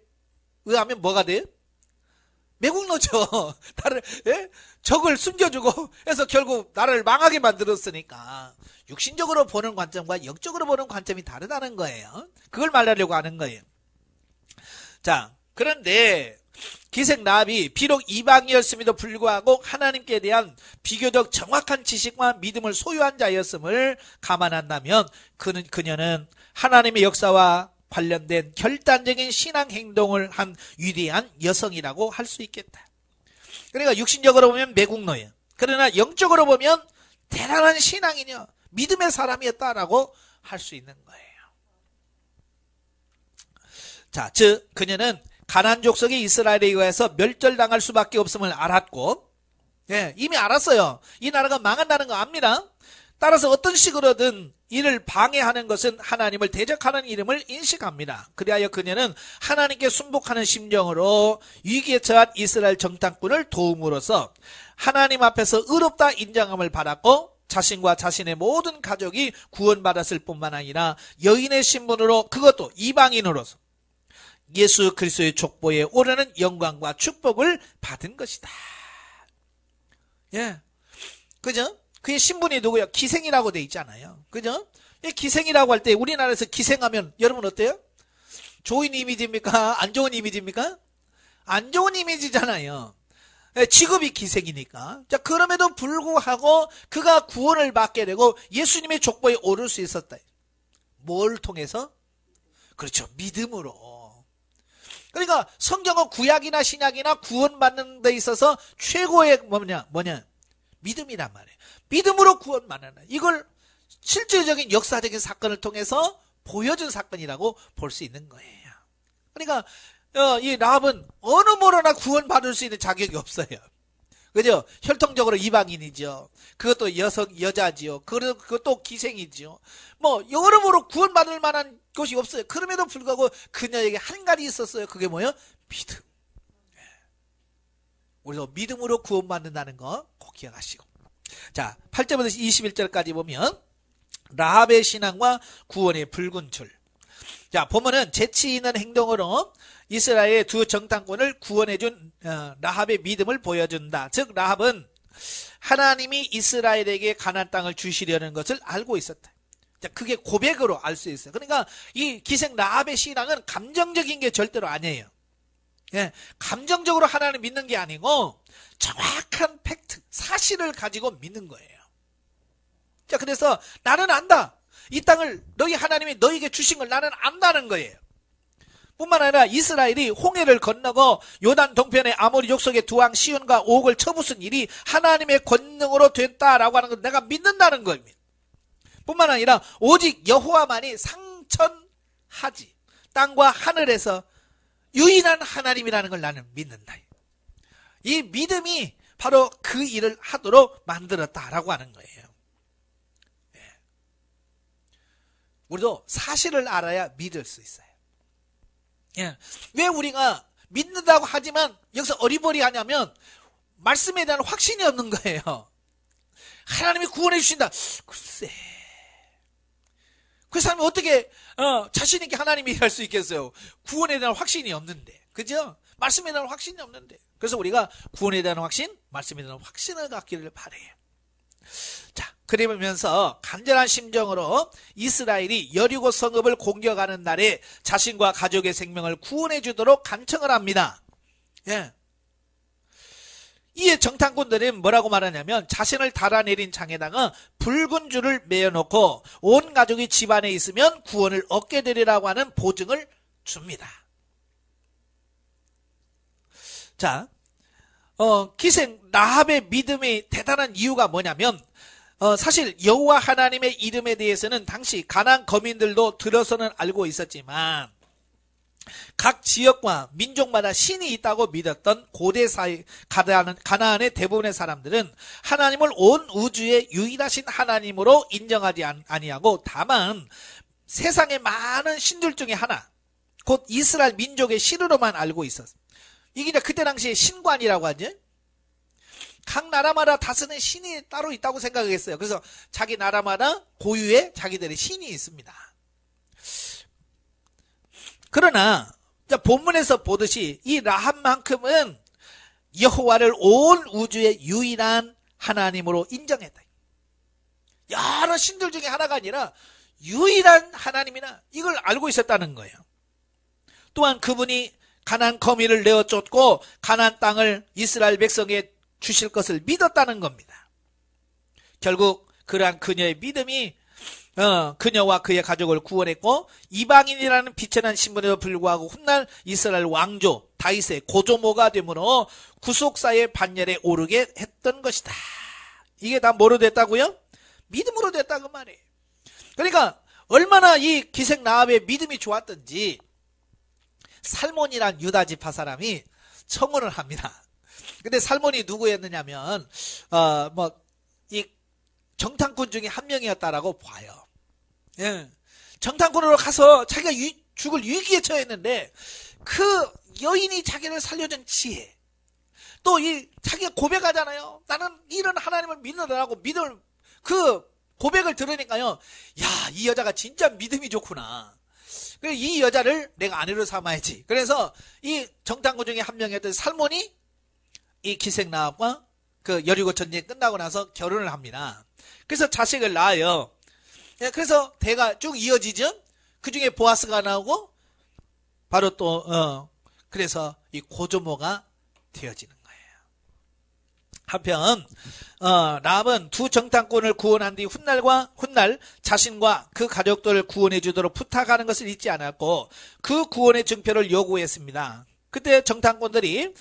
A: 의하면 뭐가 돼요? 매국노죠. 나를 적을 숨겨주고 해서 결국 나라를 망하게 만들었으니까 육신적으로 보는 관점과 영적으로 보는 관점이 다르다는 거예요. 그걸 말하려고 하는 거예요. 자, 그런데 기생 라합이 비록 이방이었음에도 불구하고 하나님께 대한 비교적 정확한 지식과 믿음을 소유한 자였음을 감안한다면 그녀는 하나님의 역사와 관련된 결단적인 신앙 행동을 한 위대한 여성이라고 할 수 있겠다. 그러니까 육신적으로 보면 매국노예요. 그러나 영적으로 보면 대단한 신앙이냐, 믿음의 사람이었다라고 할 수 있는 거예요. 자, 즉 그녀는 가나안 족속이 이스라엘에 의해서 멸절당할 수밖에 없음을 알았고, 이미 알았어요. 이 나라가 망한다는 거 압니다. 따라서 어떤 식으로든 이를 방해하는 것은 하나님을 대적하는 이름을 인식합니다. 그리하여 그녀는 하나님께 순복하는 심정으로 위기에 처한 이스라엘 정탐꾼을 도움으로써 하나님 앞에서 의롭다 인정함을 받았고, 자신과 자신의 모든 가족이 구원받았을 뿐만 아니라 여인의 신분으로, 그것도 이방인으로서 예수 그리스도의 족보에 오르는 영광과 축복을 받은 것이다. 그죠? 그의 신분이 누구예요? 기생이라고 돼 있잖아요. 그죠? 기생이라고 할 때 우리나라에서 기생하면 여러분 어때요? 좋은 이미지입니까? 안 좋은 이미지입니까? 안 좋은 이미지잖아요. 직업이 기생이니까. 자, 그럼에도 불구하고 그가 구원을 받게 되고 예수님의 족보에 오를 수 있었다. 뭘 통해서? 그렇죠. 믿음으로. 그러니까 성경은 구약이나 신약이나 구원받는 데 있어서 최고의 뭐냐? 믿음이란 말이에요. 믿음으로 구원받는, 이걸 실질적인 역사적인 사건을 통해서 보여준 사건이라고 볼 수 있는 거예요. 그러니까 이 라합은 어느 모로나 구원받을 수 있는 자격이 없어요. 그죠? 혈통적으로 이방인이죠. 그것도 여자지요. 그것도 기생이지요. 뭐 여러모로 구원받을 만한 것이 없어요. 그럼에도 불구하고 그녀에게 한 가지 있었어요. 그게 뭐예요? 믿음. 우리도 믿음으로 구원받는다는 거 꼭 기억하시고. 자, 8절부터 21절까지 보면 라합의 신앙과 구원의 붉은 줄. 자, 보면은 재치 있는 행동으로 이스라엘의 두 정탐꾼을 구원해준 라합의 믿음을 보여준다. 즉 라합은 하나님이 이스라엘에게 가나안 땅을 주시려는 것을 알고 있었다. 자, 그게 고백으로 알 수 있어요. 그러니까 이 기생 라합의 신앙은 감정적인 게 절대로 아니에요. 감정적으로 하나님을 믿는 게 아니고 정확한 팩트, 사실을 가지고 믿는 거예요. 자, 그래서 나는 안다. 이 땅을 너희 하나님이 너희에게 주신 걸 나는 안다는 거예요. 뿐만 아니라 이스라엘이 홍해를 건너고 요단 동편의 아모리 족속의 두 왕 시온과 옥을 쳐부순 일이 하나님의 권능으로 됐다라고 하는 걸 내가 믿는다는 겁니다. 뿐만 아니라 오직 여호와만이 상천하지, 땅과 하늘에서 유일한 하나님이라는 걸 나는 믿는다. 이 믿음이 바로 그 일을 하도록 만들었다라고 하는 거예요. 우리도 사실을 알아야 믿을 수 있어요. 왜 우리가 믿는다고 하지만 여기서 어리버리하냐면 말씀에 대한 확신이 없는 거예요. 하나님이 구원해 주신다. 글쎄, 그 사람이 어떻게 자신 있게 하나님이 일할 수 있겠어요? 구원에 대한 확신이 없는데, 그죠? 말씀에 대한 확신이 없는데. 그래서 우리가 구원에 대한 확신, 말씀에 대한 확신을 갖기를 바래요. 자, 그러면서 간절한 심정으로 이스라엘이 여리고 성읍을 공격하는 날에 자신과 가족의 생명을 구원해 주도록 간청을 합니다. 이에 정탐꾼들은 뭐라고 말하냐면 자신을 달아내린 창에다가 붉은 줄을 매어놓고 온 가족이 집안에 있으면 구원을 얻게 되리라고 하는 보증을 줍니다. 자, 기생 라합의 믿음이 대단한 이유가 뭐냐면 사실 여호와 하나님의 이름에 대해서는 당시 가나안 거민들도 들어서는 알고 있었지만 각 지역과 민족마다 신이 있다고 믿었던 고대 사회 가나안의 대부분의 사람들은 하나님을 온 우주의 유일하신 하나님으로 인정하지 아니하고 다만 세상의 많은 신들 중에 하나, 곧 이스라엘 민족의 신으로만 알고 있었어요. 이게 이제 그때 당시에 신관이라고 하죠. 각 나라마다 다스는 신이 따로 있다고 생각했어요. 그래서 자기 나라마다 고유의 자기들의 신이 있습니다. 그러나 본문에서 보듯이 이 라합만큼은 여호와를 온 우주의 유일한 하나님으로 인정했다. 여러 신들 중에 하나가 아니라 유일한 하나님이나 이걸 알고 있었다는 거예요. 또한 그분이 가나안 거민을 내어 쫓고 가나안 땅을 이스라엘 백성에 주실 것을 믿었다는 겁니다. 결국 그러한 그녀의 믿음이 그녀와 그의 가족을 구원했고 이방인이라는 비천한 신분에도 불구하고 훗날 이스라엘 왕조 다윗의 고조모가 되므로 구속사의 반열에 오르게 했던 것이다. 이게 다 뭐로 됐다고요? 믿음으로 됐다 그 말이에요. 그러니까 얼마나 이 기생 라합의 믿음이 좋았던지 살몬이란 유다 지파 사람이 청혼을 합니다. 근데 살몬이 누구였느냐면 이 정탐꾼 중에 한 명이었다라고 봐요. 예. 정탐꾼으로 가서 자기가 죽을 위기에 처했는데 그 여인이 자기를 살려준 지혜, 또 이 자기가 고백하잖아요. 나는 이런 하나님을 믿는다라고 믿을 그 고백을 들으니까요. 야, 이 여자가 진짜 믿음이 좋구나. 이 여자를 내가 아내로 삼아야지. 그래서 이 정탐꾼 중에 한 명이었던 살몬이 이 기생 라합과 그 여리고 전쟁이 끝나고 나서 결혼을 합니다. 그래서 자식을 낳아요. 그래서 대가 쭉 이어지죠. 그 중에 보아스가 나오고 바로 또 그래서 이 고조모가 되어지는 거예요. 한편 라합은 두 정탐꾼을 구원한 뒤 훗날 자신과 그 가족들을 구원해 주도록 부탁하는 것을 잊지 않았고 그 구원의 증표를 요구했습니다. 그때 정탐꾼들이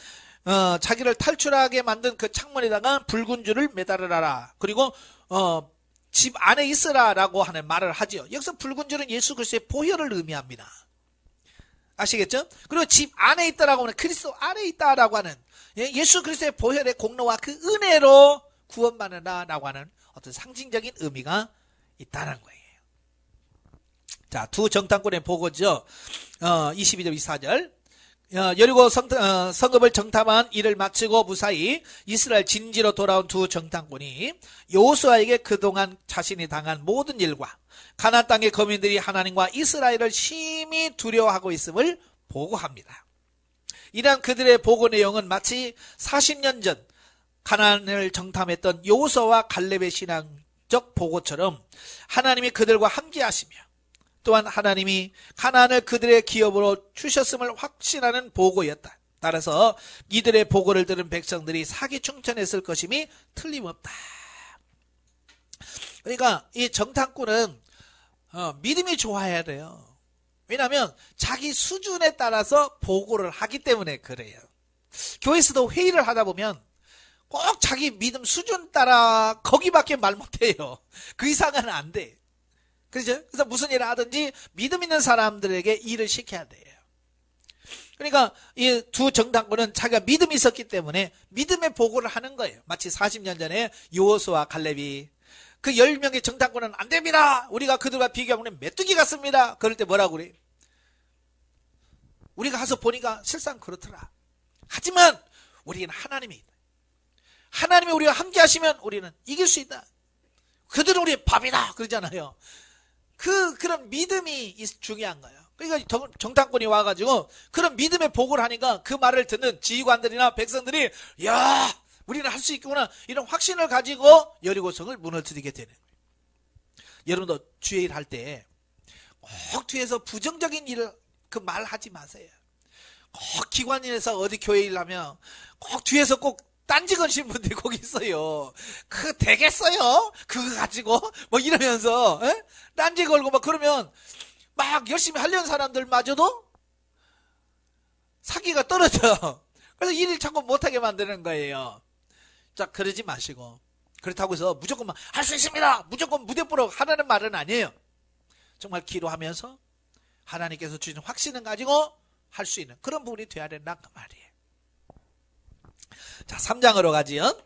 A: 자기를 탈출하게 만든 그 창문에다가 붉은 줄을 매달으라. 그리고 집 안에 있으라라고 하는 말을 하죠. 여기서 붉은 줄은 예수 그리스도의 보혈을 의미합니다. 아시겠죠? 그리고 집 안에 있다라고 하는 그리스도 안에 있다라고 하는 예수 그리스도의 보혈의 공로와 그 은혜로 구원받는다라고 하는 어떤 상징적인 의미가 있다는 거예요. 자, 두 정탐꾼의 보고죠. 22절 24절. 여리고 성읍을 정탐한 일을 마치고 무사히 이스라엘 진지로 돌아온 두 정탐꾼이 여호수아에게 그동안 자신이 당한 모든 일과 가나안 땅의 거민들이 하나님과 이스라엘을 심히 두려워하고 있음을 보고합니다. 이러한 그들의 보고 내용은 마치 40년 전 가나안을 정탐했던 여호수아와 갈렙의 신앙적 보고처럼 하나님이 그들과 함께 하시며 또한 하나님이 가나안을 그들의 기업으로 주셨음을 확신하는 보고였다. 따라서 이들의 보고를 들은 백성들이 사기충천했을 것임이 틀림없다. 그러니까 이 정탐꾼은 믿음이 좋아야 돼요. 왜냐하면 자기 수준에 따라서 보고를 하기 때문에 그래요. 교회에서도 회의를 하다 보면 꼭 자기 믿음 수준 따라 거기밖에 말 못해요. 그 이상은 안 돼. 그렇죠? 그래서 무슨 일을 하든지 믿음 있는 사람들에게 일을 시켜야 돼요. 그러니까 이 두 정탐꾼은 자기가 믿음이 있었기 때문에 믿음의 보고를 하는 거예요. 마치 40년 전에 여호수아와 갈렙이 그 10명의 정탐꾼은 안 됩니다. 우리가 그들과 비교하면 메뚜기 같습니다. 그럴 때 뭐라고 그래? 우리가 가서 보니까 실상 그렇더라. 하지만 우리는 하나님이 있다. 하나님이 우리와 함께 하시면 우리는 이길 수 있다. 그들은 우리의 밥이다. 그러잖아요. 그런 믿음이 중요한 거예요. 그러니까 정탐꾼이 와가지고 그런 믿음의 보고를 하니까 그 말을 듣는 지휘관들이나 백성들이 야, 우리는 할 수 있구나. 이런 확신을 가지고 여리고성을 무너뜨리게 되는 거예요. 여러분도 주의 일 할 때 꼭 뒤에서 부정적인 일을 그 말하지 마세요. 꼭 기관인에서 어디 교회 일 하면 꼭 뒤에서 꼭 딴지 거신 분들이 거기 있어요. 그거 되겠어요? 그거 가지고 뭐 이러면서 딴지 걸고 막 그러면 막 열심히 하려는 사람들마저도 사기가 떨어져. 그래서 일을 자꾸 못하게 만드는 거예요. 자, 그러지 마시고 그렇다고 해서 무조건 할 수 있습니다. 무조건 무대뽀로 하라는 말은 아니에요. 정말 기도하면서 하나님께서 주신 확신을 가지고 할 수 있는 그런 부분이 돼야 된다 그 말이에요. 자, 3장으로 가지요.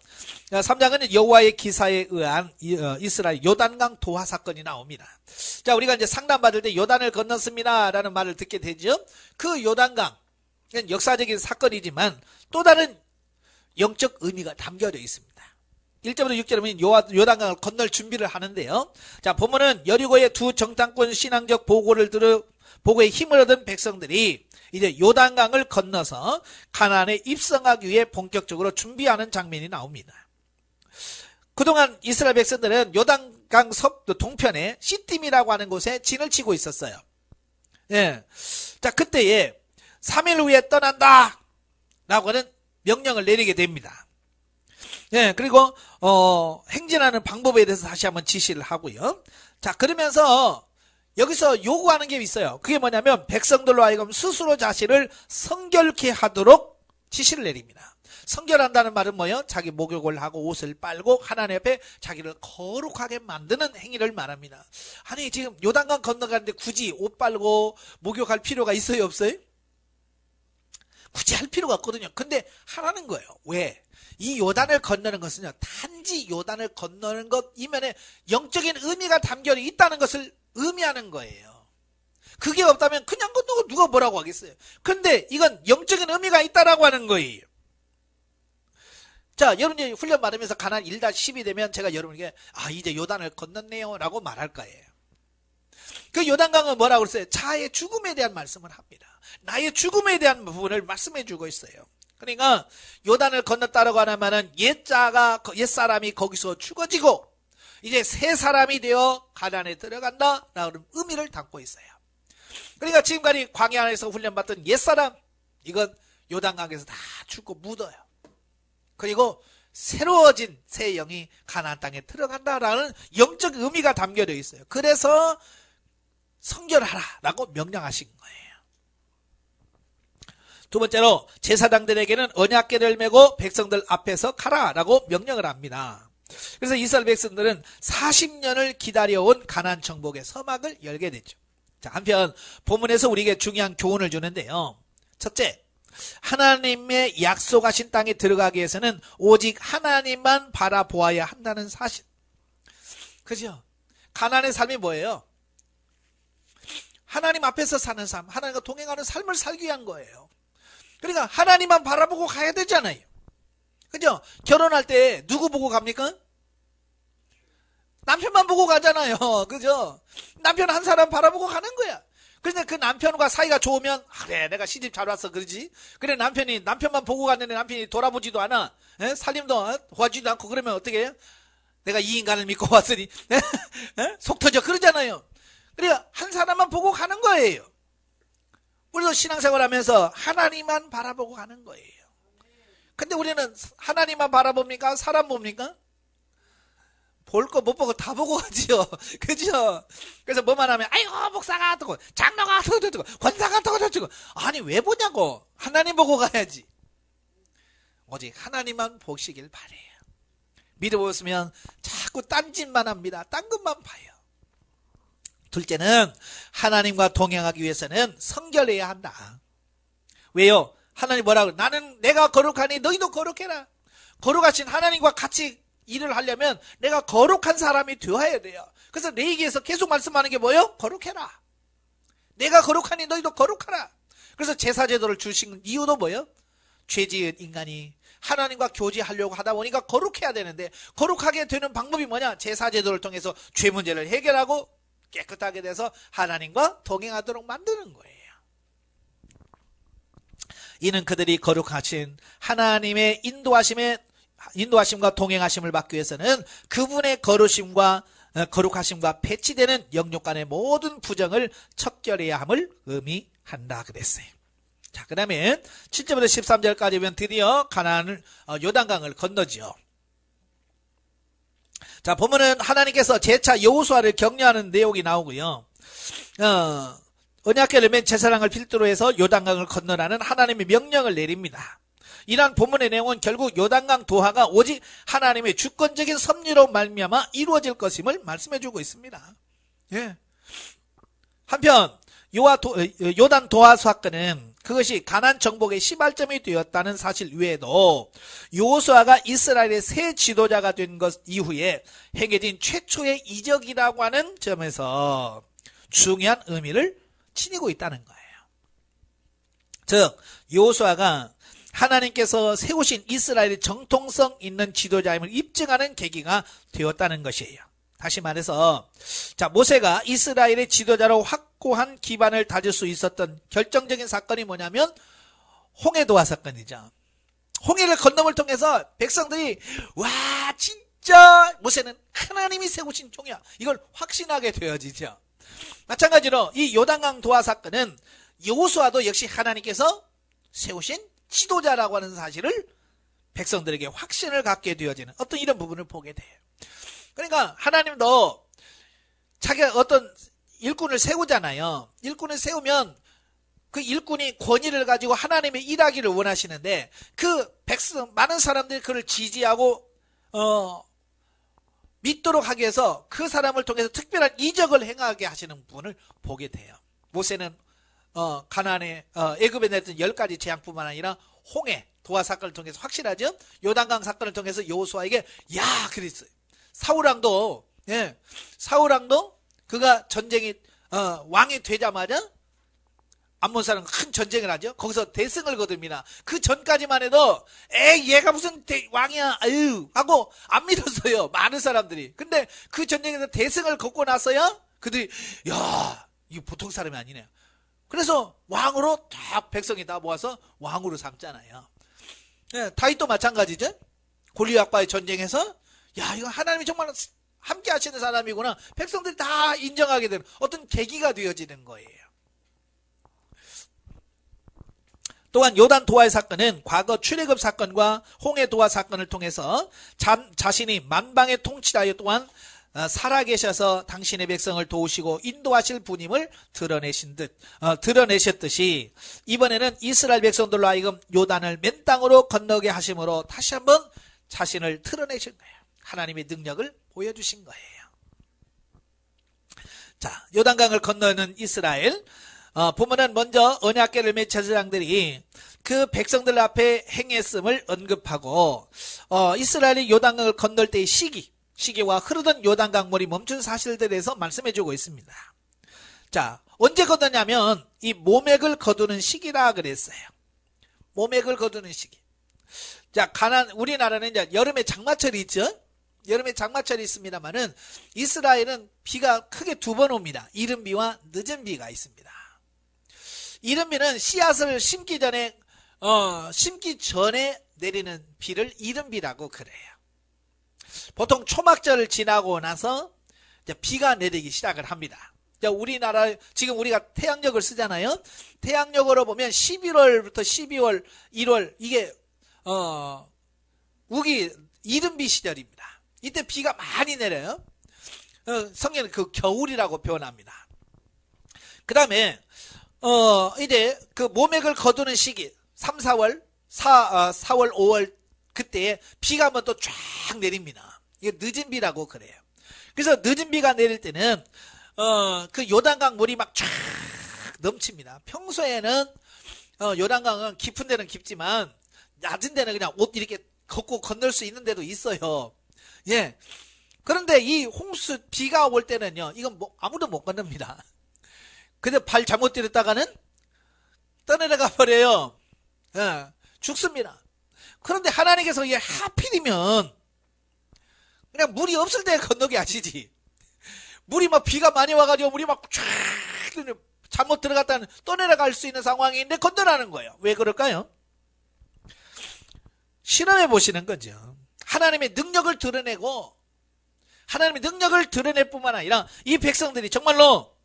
A: 3장은 여호와의 기사에 의한 이스라엘 요단강 도하 사건이 나옵니다. 자, 우리가 이제 상담받을 때 요단을 건넜습니다 라는 말을 듣게 되죠. 그 요단강 역사적인 사건이지만 또 다른 영적 의미가 담겨져 있습니다. 1절부터 6절에 보면 요단강을 건널 준비를 하는데요. 자, 보면은 여리고의 두 정탐꾼 신앙적 보고에 힘을 얻은 백성들이 이제 요단강을 건너서 가나안에 입성하기 위해 본격적으로 준비하는 장면이 나옵니다. 그동안 이스라엘 백성들은 요단강 동편에 시딤이라고 하는 곳에 진을 치고 있었어요. 예. 자, 그때에 3일 후에 떠난다 라고는 명령을 내리게 됩니다. 예, 그리고 행진하는 방법에 대해서 다시 한번 지시를 하고요. 자, 그러면서 여기서 요구하는 게 있어요. 그게 뭐냐면 백성들로 하여금 스스로 자신을 성결케 하도록 지시를 내립니다. 성결한다는 말은 뭐예요? 자기 목욕을 하고 옷을 빨고 하나님 앞에 자기를 거룩하게 만드는 행위를 말합니다. 아니 지금 요단강 건너가는데 굳이 옷 빨고 목욕할 필요가 있어요 없어요? 굳이 할 필요가 없거든요. 근데 하라는 거예요. 왜? 이 요단을 건너는 것은요, 단지 요단을 건너는 것 이면에 영적인 의미가 담겨 있다는 것을 의미하는 거예요. 그게 없다면 그냥 건너고 누가 뭐라고 하겠어요. 근데 이건 영적인 의미가 있다라고 하는 거예요. 자, 여러분이 훈련 받으면서 가나안 1-10이 되면 제가 여러분에게 이제 요단을 건넜네요 라고 말할 거예요. 그 요단강은 뭐라고 그랬어요? 자아의 죽음에 대한 말씀을 합니다. 나의 죽음에 대한 부분을 말씀해 주고 있어요. 그러니까 요단을 건넜다라고 하면은 옛사람이 거기서 죽어지고 이제 새 사람이 되어 가나안에 들어간다 라는 의미를 담고 있어요. 그러니까 지금까지 광야 안에서 훈련받던 옛사람, 이건 요단강에서 다 죽고 묻어요. 그리고 새로워진 새 영이 가나안 땅에 들어간다라는 영적 의미가 담겨져 있어요. 그래서 성결하라라고 명령하신 거예요. 두 번째로 제사장들에게는 언약궤를 메고 백성들 앞에서 가라라고 명령을 합니다. 그래서 이스라엘 백성들은 40년을 기다려온 가나안 정복의 서막을 열게 되죠. 자, 한편 본문에서 우리에게 중요한 교훈을 주는데요. 첫째, 하나님의 약속하신 땅에 들어가기 위해서는 오직 하나님만 바라보아야 한다는 사실. 그죠? 가나안의 삶이 뭐예요? 하나님 앞에서 사는 삶, 하나님과 동행하는 삶을 살기 위한 거예요. 그러니까 하나님만 바라보고 가야 되잖아요. 그죠? 결혼할 때 누구 보고 갑니까? 남편만 보고 가잖아요. 그죠? 남편 한 사람 바라보고 가는 거야. 그런데 그 남편과 사이가 좋으면 그래 내가 시집 잘 왔어 그러지. 그래 남편만 보고 갔는데 남편이 돌아보지도 않아. 살림도 도와주지도 않고 그러면 어떻게 해요? 내가 이 인간을 믿고 왔으니 속 터져 그러잖아요. 그러니까 한 사람만 보고 가는 거예요. 우리도 신앙생활하면서 하나님만 바라보고 가는 거예요. 근데 우리는 하나님만 바라봅니까? 사람 봅니까? 볼 거 못 보고 다 보고 가지요. 그죠? 그래서 뭐만 하면 아이고 목사가 어떡고 장로가 어떡고 권사가 어떡고 아니 왜 보냐고. 하나님 보고 가야지. 오직 하나님만 보시길 바래요. 믿어보시면 자꾸 딴짓만 합니다. 딴 것만 봐요. 둘째는 하나님과 동행하기 위해서는 성결해야 한다. 왜요? 하나님 뭐라고? 나는 내가 거룩하니 너희도 거룩해라. 거룩하신 하나님과 같이 일을 하려면 내가 거룩한 사람이 되어야 돼요. 그래서 레위기에서 계속 말씀하는 게 뭐예요? 거룩해라. 내가 거룩하니 너희도 거룩하라. 그래서 제사제도를 주신 이유도 뭐예요? 죄지은 인간이 하나님과 교제하려고 하다 보니까 거룩해야 되는데 거룩하게 되는 방법이 뭐냐? 제사제도를 통해서 죄 문제를 해결하고 깨끗하게 돼서 하나님과 동행하도록 만드는 거예요. 이는 그들이 거룩하신 하나님의 인도하심과 동행하심을 받기 위해서는 그분의 거룩하심과 배치되는 영육간의 모든 부정을 척결해야 함을 의미한다 그랬어요. 자, 그 다음에 7절부터 13절까지 보면 드디어 가나안을 요단강을 건너지요. 자, 보면은 하나님께서 재차 여호수아를 격려하는 내용이 나오고요. 언약궤를 맨 제사장을 필두로 해서 요단강을 건너라는 하나님의 명령을 내립니다. 이러한 본문의 내용은 결국 요단강 도하가 오직 하나님의 주권적인 섭리로 말미암아 이루어질 것임을 말씀해주고 있습니다. 예. 한편 요단 도하 사건은 그것이 가나안 정복의 시발점이 되었다는 사실 외에도 여호수아가 이스라엘의 새 지도자가 된 것 이후에 행해진 최초의 이적이라고 하는 점에서 중요한 의미를 지니고 있다는 거예요. 즉 여호수아가 하나님께서 세우신 이스라엘의 정통성 있는 지도자임을 입증하는 계기가 되었다는 것이에요. 다시 말해서 자, 모세가 이스라엘의 지도자로 확고한 기반을 다질 수 있었던 결정적인 사건이 뭐냐면 홍해도하 사건이죠. 홍해를 건너을 통해서 백성들이 와 진짜 모세는 하나님이 세우신 종이야. 이걸 확신하게 되어지죠. 마찬가지로 이 요단강 도하 사건은 여호수아도 역시 하나님께서 세우신 지도자라고 하는 사실을 백성들에게 확신을 갖게 되어지는 어떤 이런 부분을 보게 돼요. 그러니까 하나님도 자기가 어떤 일꾼을 세우잖아요. 일꾼을 세우면 그 일꾼이 권위를 가지고 하나님의 일하기를 원하시는데 그 백성 많은 사람들이 그를 지지하고 믿도록 하기 위해서 그 사람을 통해서 특별한 이적을 행하게 하시는 부분을 보게 돼요. 모세는 가나안에 애굽에 냈던 10가지 재앙뿐만 아니라 홍해 도하 사건을 통해서 확실하죠. 요단강 사건을 통해서 여호수아에게 야 그랬어요. 사울왕도 그가 전쟁이 왕이 되자마자 암몬 사람 큰 전쟁을 하죠. 거기서 대승을 거둡니다. 그 전까지만 해도 얘가 무슨 왕이야 아유 하고 안 믿었어요. 많은 사람들이. 근데 그 전쟁에서 대승을 거두고 나서야 그들이 야 이거 보통 사람이 아니네요. 그래서 왕으로 다 백성이 다 모아서 왕으로 삼잖아요. 다윗도 마찬가지죠. 골리앗과의 전쟁에서 야 이거 하나님이 정말 함께 하시는 사람이구나. 백성들이 다 인정하게 되는 어떤 계기가 되어지는 거예요. 또한 요단 도하의 사건은 과거 출애굽 사건과 홍해 도하 사건을 통해서 자신이 만방의 통치자여 또한 살아계셔서 당신의 백성을 도우시고 인도하실 분임을 드러내셨듯이 이번에는 이스라엘 백성들로 하여금 요단을 맨 땅으로 건너게 하심으로 다시 한번 자신을 드러내신 거예요. 하나님의 능력을 보여주신 거예요. 자, 요단강을 건너는 이스라엘 보면은 먼저 언약궤를 맨 제사장들이 그 백성들 앞에 행했음을 언급하고 이스라엘이 요단강을 건널 때의 시기와 흐르던 요단강물이 멈춘 사실들에 대해서 말씀해주고 있습니다. 자, 언제 건너냐면 이 모맥을 거두는 시기라 그랬어요. 모맥을 거두는 시기. 자, 우리나라는 이제 여름에 장마철이 있죠. 여름에 장마철이 있습니다만은 이스라엘은 비가 크게 2번 옵니다. 이른 비와 늦은 비가 있습니다. 이른 비는 씨앗을 심기 전에 내리는 비를 이른 비라고 그래요. 보통 초막절을 지나고 나서 이제 비가 내리기 시작을 합니다. 우리나라 지금 우리가 태양력을 쓰잖아요. 태양력으로 보면 11월부터 12월, 1월 이게 우기 이른비 시절입니다. 이때 비가 많이 내려요. 성경은 그 겨울이라고 표현합니다. 그 다음에 이제 그 모맥을 거두는 시기 3, 4월 4월 5월 그때에 비가 한번 또 쫙 내립니다. 이게 늦은 비라고 그래요. 그래서 늦은 비가 내릴 때는 그 요단강 물이 막 쫙 넘칩니다. 평소에는 요단강은 깊은 데는 깊지만 낮은 데는 그냥 옷 이렇게 걷고 건널 수 있는 데도 있어요. 예. 그런데 이 비가 올 때는요, 이건 아무도 못 건넙니다. 근데 발 잘못 들였다가는 떠내려가 버려요. 예. 죽습니다. 그런데 하나님께서 이게 하필이면 그냥 물이 없을 때 건너게 하시지. 물이 막 비가 많이 와가지고 물이 막 쫙 잘못 들어갔다는 떠내려갈 수 있는 상황인데 건너라는 거예요. 왜 그럴까요? 실험해 보시는 거죠. 하나님의 능력을 드러내고 하나님의 능력을 드러낼 뿐만 아니라 이 백성들이 정말로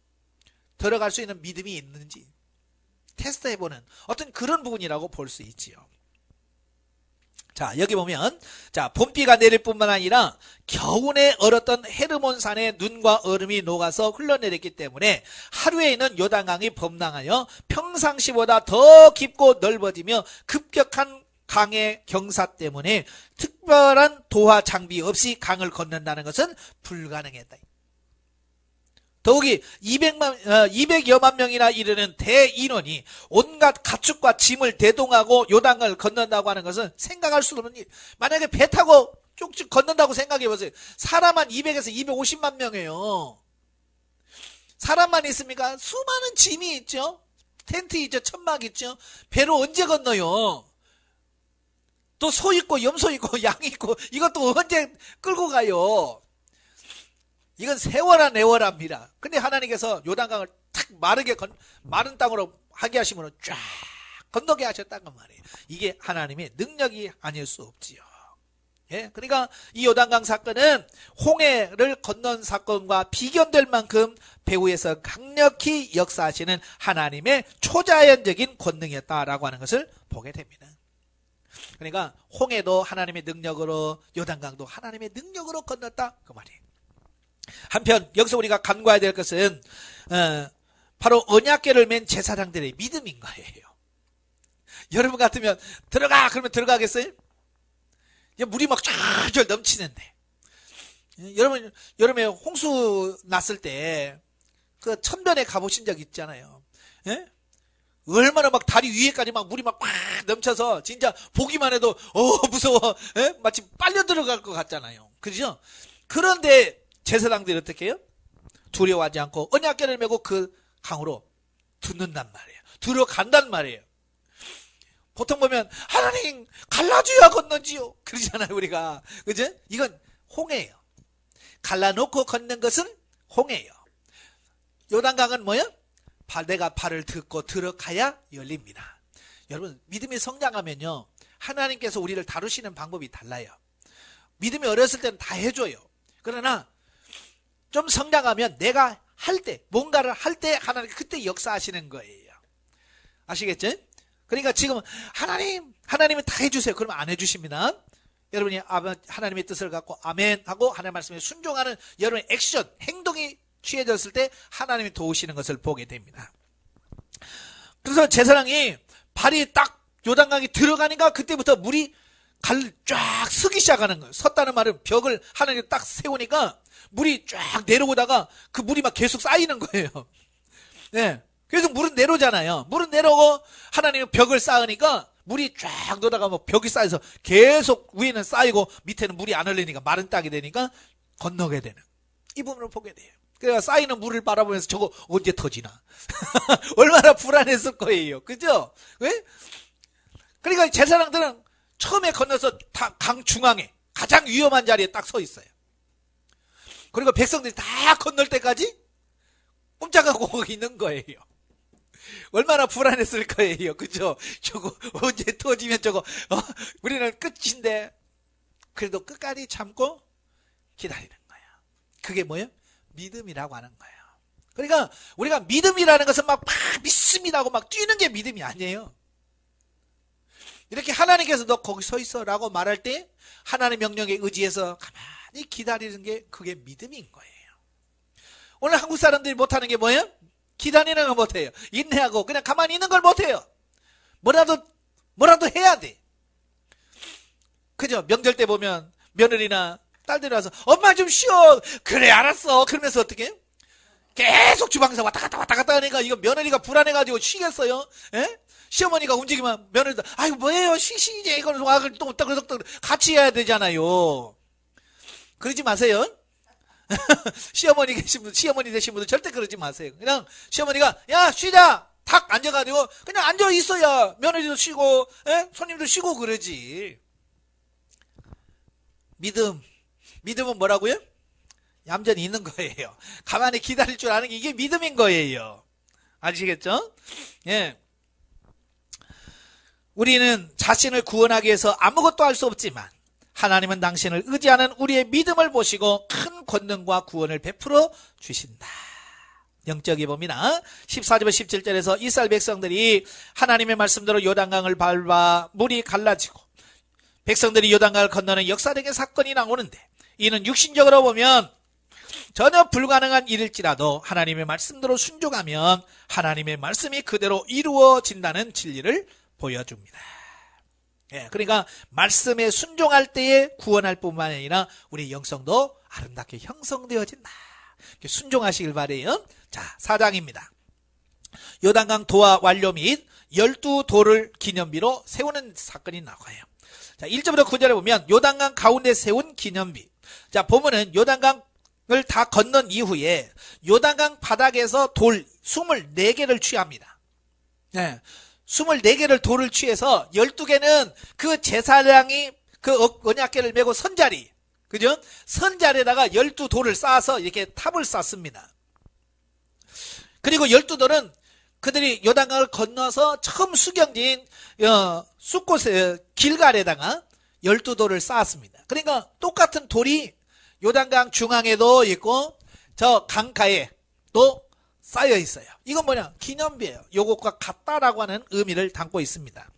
A: 들어갈 수 있는 믿음이 있는지 테스트해보는 어떤 그런 부분이라고 볼 수 있지요. 자, 여기 보면 자, 봄비가 내릴 뿐만 아니라 겨우내 얼었던 헤르몬산에 눈과 얼음이 녹아서 흘러내렸기 때문에 하루에 있는 요단강이 범람하여 평상시보다 더 깊고 넓어지며 급격한 강의 경사 때문에 특별한 도하 장비 없이 강을 건넌다는 것은 불가능했다. 더욱이 200여만 명이나 이르는 대인원이 온갖 가축과 짐을 대동하고 요단강을 건넌다고 하는 것은 생각할 수 없는 일. 만약에 배 타고 쭉쭉 건넌다고 생각해 보세요. 사람 한 200에서 250만 명이에요. 사람만 있습니까? 수많은 짐이 있죠. 텐트 있죠. 천막 있죠. 배로 언제 건너요? 또 소 있고 염소 있고 양 있고 이것도 언제 끌고 가요? 이건 세월아 내월합니다. 근데 하나님께서 요단강을 탁 마른 땅으로 하게 하시면 쫙 건너게 하셨다는 말이에요. 이게 하나님의 능력이 아닐 수 없지요. 예, 그러니까 이 요단강 사건은 홍해를 건넌 사건과 비견될 만큼 배후에서 강력히 역사하시는 하나님의 초자연적인 권능이었다라고 하는 것을 보게 됩니다. 그러니까 홍해도 하나님의 능력으로, 요단강도 하나님의 능력으로 건넜다 그 말이에요. 한편 여기서 우리가 간과해야 될 것은 바로 언약궤를 맨 제사장들의 믿음인 거예요. 여러분 같으면 들어가 그러면 들어가겠어요? 물이 막 쫙쫙 넘치는데, 여러분 여름에 홍수 났을 때 그 천변에 가보신 적 있잖아요. 예? 얼마나 막 다리 위에까지 막 물이 막 넘쳐서 진짜 보기만 해도 무서워. 예? 마치 빨려 들어갈 것 같잖아요. 그죠? 그런데 제사장들이 어떻게 해요? 두려워하지 않고 언약궤를 메고 그 강으로 듣는단 말이에요. 들어간단 말이에요. 보통 보면 하나님 갈라줘야 건너지요 그러잖아요 우리가. 그죠? 이건 홍해예요. 갈라놓고 걷는 것은 홍해예요. 요단강은 뭐예요? 내가 발을 딛고 들어가야 열립니다. 여러분 믿음이 성장하면요 하나님께서 우리를 다루시는 방법이 달라요. 믿음이 어렸을 때는 다 해줘요. 그러나 좀 성장하면 내가 할 때, 뭔가를 할 때 하나님 그때 역사하시는 거예요. 아시겠죠? 그러니까 지금 하나님은 다 해주세요. 그러면 안 해주십니다. 여러분이 하나님의 뜻을 갖고 아멘 하고 하나님의 말씀에 순종하는 여러분의 액션, 행동이 취해졌을 때 하나님이 도우시는 것을 보게 됩니다. 그래서 제사장이 발이 딱 요단강에 들어가니까 그때부터 물이 쫙 서기 시작하는 거예요. 섰다는 말은 벽을 하나님이 딱 세우니까 물이 쫙 내려오다가 그 물이 막 계속 쌓이는 거예요. 네. 계속 물은 내려오잖아요. 물은 내려오고 하나님이 벽을 쌓으니까 물이 쫙 돌아가 뭐 벽이 쌓여서 계속 위에는 쌓이고 밑에는 물이 안 흘리니까 마른 땅이 되니까 건너게 되는 이 부분을 보게 돼요. 그래서 쌓이는 물을 바라보면서 저거 언제 터지나 얼마나 불안했을 거예요. 그죠? 왜? 그러니까 제사장들은 처음에 건너서 강 중앙에 가장 위험한 자리에 딱 서 있어요. 그리고 백성들이 다 건널 때까지 꼼짝하고 있는 거예요. 얼마나 불안했을 거예요. 그죠? 저거 언제 터지면 저거 우리는 끝인데 그래도 끝까지 참고 기다리는 거예요. 그게 뭐예요? 믿음이라고 하는 거예요. 그러니까 우리가 믿음이라는 것은 막 믿습니다 하고 막 뛰는 게 믿음이 아니에요. 이렇게 하나님께서 너 거기 서 있어 라고 말할 때 하나님의 명령에 의지해서 가만히 기다리는 게 그게 믿음인 거예요. 오늘 한국 사람들이 못하는 게 뭐예요? 기다리는 거 못해요. 인내하고 그냥 가만히 있는 걸 못해요. 뭐라도 해야 돼. 그죠? 명절 때 보면 며느리나 딸들이 와서 엄마 좀 쉬어. 그래 알았어. 그러면서 어떻게 해요? 계속 주방에서 왔다 갔다 하니까 이거 며느리가 불안해가지고 쉬겠어요? 에? 시어머니가 움직이면 며느리도 아이고 뭐예요 쉬시지 이거는 또 같이 해야 되잖아요. 그러지 마세요. 시어머니 되신 분들 절대 그러지 마세요. 그냥 시어머니가 야 쉬자 탁 앉아가지고 그냥 앉아 있어야 며느리도 쉬고 손님도 쉬고 그러지. 믿음은 뭐라고요? 얌전히 있는 거예요. 가만히 기다릴 줄 아는 게 이게 믿음인 거예요. 아시겠죠? 예. 우리는 자신을 구원하기 위해서 아무것도 할 수 없지만 하나님은 당신을 의지하는 우리의 믿음을 보시고 큰 권능과 구원을 베풀어 주신다. 영적이 봅니다. 14절부터 17절에서 이스라엘 백성들이 하나님의 말씀대로 요단강을 밟아 물이 갈라지고 백성들이 요단강을 건너는 역사적인 사건이 나오는데 이는 육신적으로 보면 전혀 불가능한 일일지라도 하나님의 말씀대로 순종하면 하나님의 말씀이 그대로 이루어진다는 진리를 보여줍니다. 예, 그러니까 말씀에 순종할 때에 구원할 뿐만 아니라 우리 영성도 아름답게 형성되어진다. 순종하시길 바래요. 자, 4장입니다. 요단강 도화 완료 및 12돌을 기념비로 세우는 사건이 나와요. 자, 1절부터 9절에 보면 요단강 가운데 세운 기념비. 자, 보면은 요단강을 다 건넌 이후에 요단강 바닥에서 돌 24개를 취합니다. 네. 24개를 돌을 취해서 12개는 그 제사장이 그 언약궤를 메고 선자리, 그죠? 선자리에다가 12돌을 쌓아서 이렇게 탑을 쌓습니다. 그리고 12돌은 그들이 요단강을 건너서 처음 수경지인 숫곳에 길갈에다가 12돌을 쌓았습니다. 그러니까 똑같은 돌이 요단강 중앙에도 있고 저 강가에 또 쌓여 있어요. 이건 뭐냐? 기념비예요. 요것과 같다라고 하는 의미를 담고 있습니다.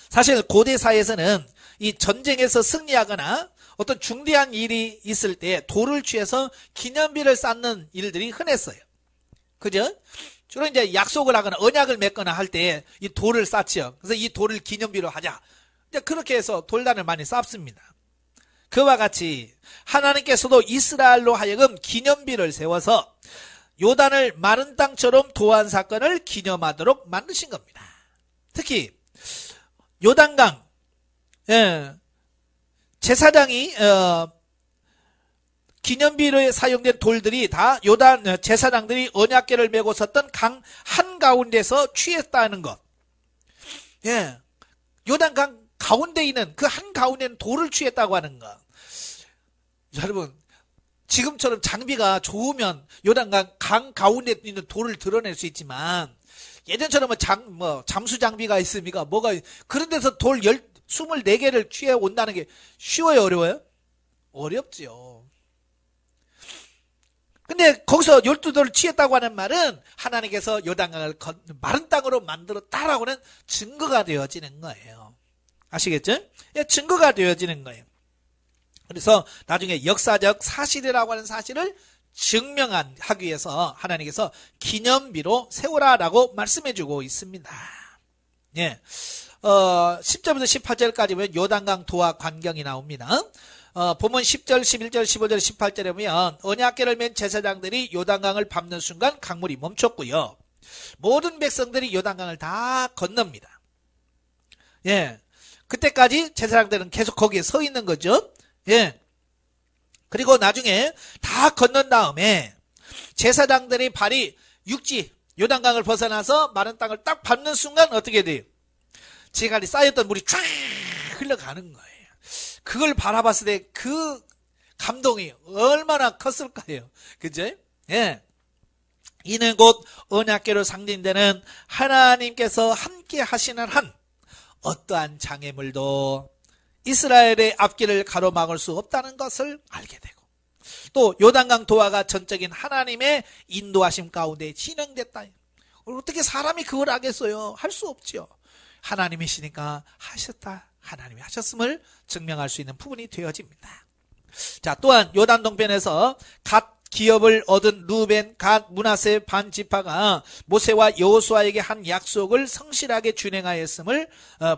A: 사실 고대 사회에서는 이 전쟁에서 승리하거나 어떤 중대한 일이 있을 때 돌을 취해서 기념비를 쌓는 일들이 흔했어요. 그죠? 주로 이제 약속을 하거나 언약을 맺거나 할 때 이 돌을 쌓지요. 그래서 이 돌을 기념비로 하자. 이제 그렇게 해서 돌단을 많이 쌓습니다. 그와 같이 하나님께서도 이스라엘로 하여금 기념비를 세워서 요단을 마른 땅처럼 도한 사건을 기념하도록 만드신 겁니다. 특히 요단강 제사장이 기념비로 사용된 돌들이 다 요단 제사장들이 언약궤를 메고 섰던 강 한가운데서 취했다는 것. 요단강 가운데 있는 그 한가운데는 돌을 취했다고 하는 것. 여러분, 지금처럼 장비가 좋으면 요단강 강 가운데 있는 돌을 드러낼 수 있지만 예전처럼 잠수 장비가 있습니까? 그런 데서 돌 24개를 취해 온다는 게 쉬워요, 어려워요? 어렵지요. 근데 거기서 12돌을 취했다고 하는 말은 하나님께서 요단강을 마른 땅으로 만들었다라고는 증거가 되어지는 거예요. 아시겠죠? 증거가 되어지는 거예요. 그래서 나중에 역사적 사실이라고 하는 사실을 증명하기 위해서 하나님께서 기념비로 세우라라고 말씀해주고 있습니다. 10절부터 18절까지 보면 요단강 도와 광경이 나옵니다. 본문 10절, 11절, 15절, 18절에 보면 언약궤를 맨 제사장들이 요단강을 밟는 순간 강물이 멈췄고요. 모든 백성들이 요단강을 다 건넙니다. 그때까지 제사장들은 계속 거기에 서 있는 거죠. 그리고 나중에 다 건넌 다음에 제사장들의 발이 육지 요단강을 벗어나서 마른 땅을 딱 밟는 순간 어떻게 돼요? 지금까지 쌓였던 물이 쫙 흘러가는 거예요. 그걸 바라봤을 때 그 감동이 얼마나 컸을까요? 그죠? 이는 곧 언약궤로 상징되는 하나님께서 함께 하시는 한 어떠한 장애물도 이스라엘의 앞길을 가로막을 수 없다는 것을 알게 되고 또 요단강 도화가 전적인 하나님의 인도하심 가운데 진행됐다. 어떻게 사람이 그걸 하겠어요? 할 수 없죠. 하나님이시니까 하셨다. 하나님이 하셨음을 증명할 수 있는 부분이 되어집니다. 자, 또한 요단 동편에서 갓 기업을 얻은 루벤, 갓, 므낫세 반 지파가 모세와 여호수아에게 한 약속을 성실하게 준행하였음을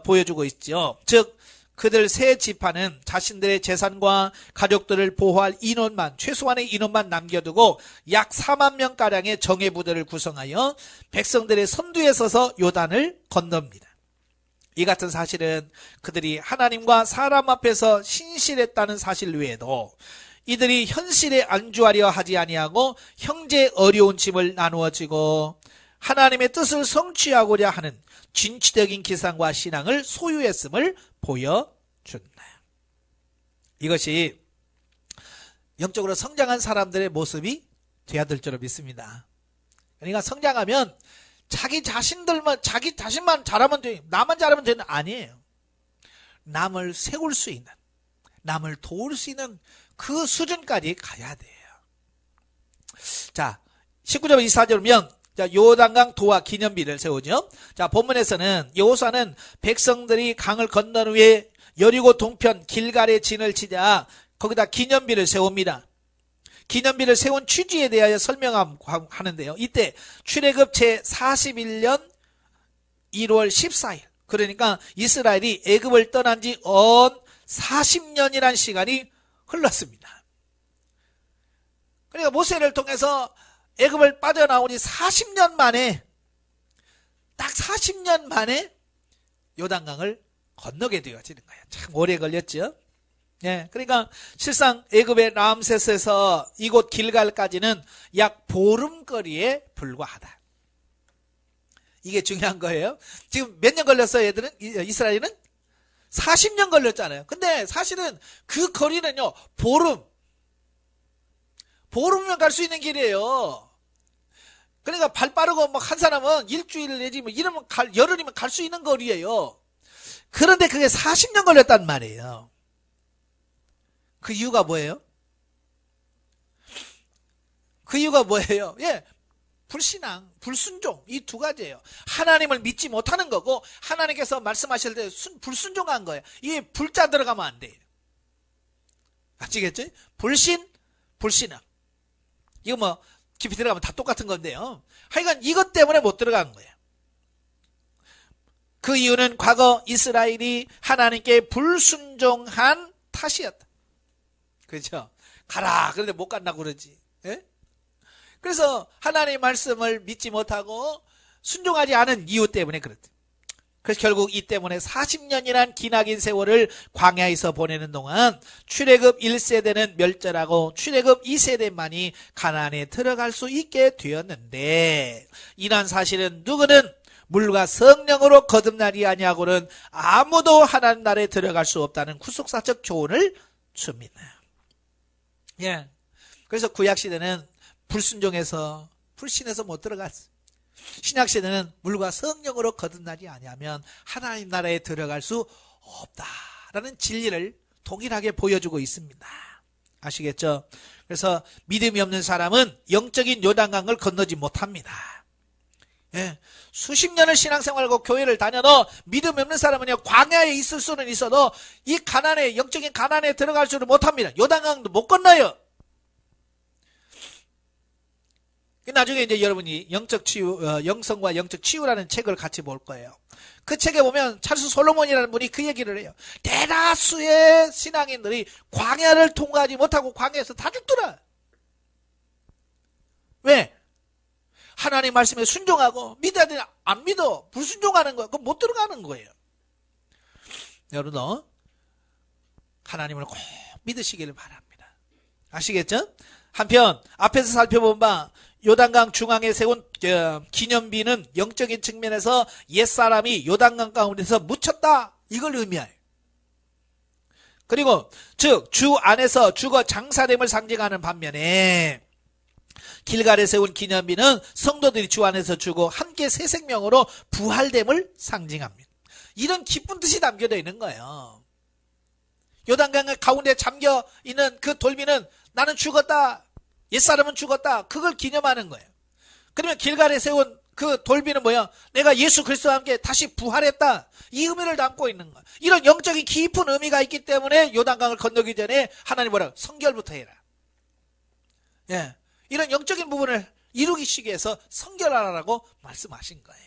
A: 보여주고 있죠. 즉 그들 세 지파는 자신들의 재산과 가족들을 보호할 인원만, 최소한의 인원만 남겨두고 약 4만 명가량의 정예부대를 구성하여 백성들의 선두에 서서 요단을 건넙니다. 이 같은 사실은 그들이 하나님과 사람 앞에서 신실했다는 사실 외에도 이들이 현실에 안주하려 하지 아니하고 형제의 어려운 짐을 나누어지고 하나님의 뜻을 성취하고자 하는 진취적인 기상과 신앙을 소유했음을 보여준다. 이것이 영적으로 성장한 사람들의 모습이 되어야 될 줄로 믿습니다. 그러니까 성장하면 자기 자신만 잘하면 돼. 나만 잘하면 되는 아니에요. 남을 세울 수 있는, 남을 도울 수 있는 그 수준까지 가야 돼요. 자, 19절 24절 보면 요단강 도와 기념비를 세우죠. 자, 본문에서는 여호수아는 백성들이 강을 건넌 후에 여리고 동편 길갈에 진을 치자 거기다 기념비를 세웁니다. 기념비를 세운 취지에 대하여 설명하는데요. 이때 출애굽 제 41년 1월 14일 그러니까 이스라엘이 애굽을 떠난 지 40년이란 시간이 흘렀습니다. 그러니까 모세를 통해서 애굽을 빠져나오니 40년 만에 딱 40년 만에 요단강을 건너게 되어지는 거예요. 참 오래 걸렸죠. 그러니까 실상 애굽의 람세스에서 이곳 길갈까지는 약 보름거리에 불과하다. 이게 중요한 거예요. 지금 몇 년 걸렸어요, 얘들은? 이스라엘은? 40년 걸렸잖아요. 근데 사실은 그 거리는요, 보름이면 갈 수 있는 길이에요. 그러니까 발 빠르고 한 사람은 일주일 내지 이러면 열흘이면 갈 수 있는 거리예요. 그런데 그게 40년 걸렸단 말이에요. 그 이유가 뭐예요? 그 이유가 뭐예요? 예, 불신앙, 불순종, 이 두 가지예요. 하나님을 믿지 못하는 거고 하나님께서 말씀하실 때 불순종한 거예요. 이 불자 들어가면 안 돼요. 아시겠죠? 불신, 불신앙. 이거 뭐 깊이 들어가면 다 똑같은 건데요. 하여간 이것 때문에 못 들어간 거예요. 그 이유는 과거 이스라엘이 하나님께 불순종한 탓이었다. 그렇죠? 가라. 그런데 못 간다고 그러지. 예? 그래서 하나님의 말씀을 믿지 못하고 순종하지 않은 이유 때문에 그렇다. 그래서 결국 이 때문에 40년이란 기나긴 세월을 광야에서 보내는 동안 출애굽 1세대는 멸절하고 출애굽 2세대만이 가나안에 들어갈 수 있게 되었는데, 이러한 사실은 누구는 물과 성령으로 거듭나지 아니하고는 아무도 하나님 나라에 들어갈 수 없다는 구속사적 교훈을 줍니다. 예. 그래서 구약시대는 불순종해서 불신해서 못 들어갔어. 신약시대는 물과 성령으로 거듭나지 아니하면 하나님 나라에 들어갈 수 없다라는 진리를 동일하게 보여주고 있습니다. 아시겠죠? 그래서 믿음이 없는 사람은 영적인 요단강을 건너지 못합니다. 예. 수십 년을 신앙생활하고 교회를 다녀도 믿음이 없는 사람은요, 광야에 있을 수는 있어도 이 가난에, 영적인 가난에 들어갈 수는 못합니다. 요단강도 못 건너요. 나중에 이제 여러분이 영적 치유, 영성과 영적 치유라는 책을 같이 볼 거예요. 그 책에 보면 찰스 솔로몬이라는 분이 그 얘기를 해요. 대다수의 신앙인들이 광야를 통과하지 못하고 광야에서 다 죽더라. 왜? 하나님 말씀에 순종하고 믿어야 되나? 안 믿어. 불순종하는 거야. 그럼 못 들어가는 거예요. 여러분도 하나님을 꼭 믿으시기를 바랍니다. 아시겠죠? 한편 앞에서 살펴본 바 요단강 중앙에 세운 기념비는 영적인 측면에서 옛사람이 요단강 가운데서 묻혔다, 이걸 의미해요. 그리고 즉 주 안에서 죽어 장사됨을 상징하는 반면에 길갈에 세운 기념비는 성도들이 주 안에서 죽어 함께 새 생명으로 부활됨을 상징합니다. 이런 기쁜 뜻이 담겨져 있는 거예요. 요단강 가운데 잠겨 있는 그 돌비는 나는 죽었다, 옛사람은 죽었다, 그걸 기념하는 거예요. 그러면 길갈에 세운 그 돌비는 뭐야? 내가 예수 그리스도와 함께 다시 부활했다, 이 의미를 담고 있는 거야. 이런 영적인 깊은 의미가 있기 때문에 요단강을 건너기 전에 하나님 뭐라고? 성결부터 해라. 예, 이런 영적인 부분을 이루기 위해서 성결하라고 말씀하신 거예요.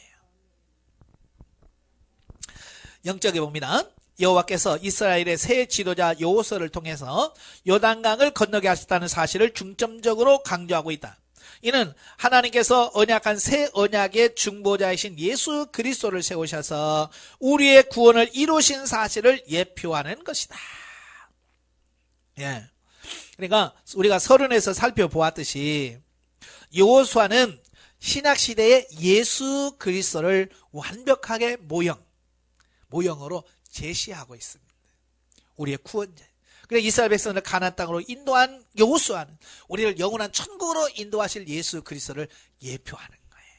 A: 영적에 봅니다. 여호와께서 이스라엘의 새 지도자 여호수아를 통해서 요단강을 건너게 하셨다는 사실을 중점적으로 강조하고 있다. 이는 하나님께서 언약한 새 언약의 중보자이신 예수 그리스도를 세우셔서 우리의 구원을 이루신 사실을 예표하는 것이다. 예. 그러니까 우리가 서론에서 살펴보았듯이 여호수아는 신약시대의 예수 그리스도를 완벽하게 모형으로 제시하고 있습니다. 우리의 구원자. 그래 이스라엘 백성을 가나안 땅으로 인도한 여호수아는 우리를 영원한 천국으로 인도하실 예수 그리스도를 예표하는 거예요.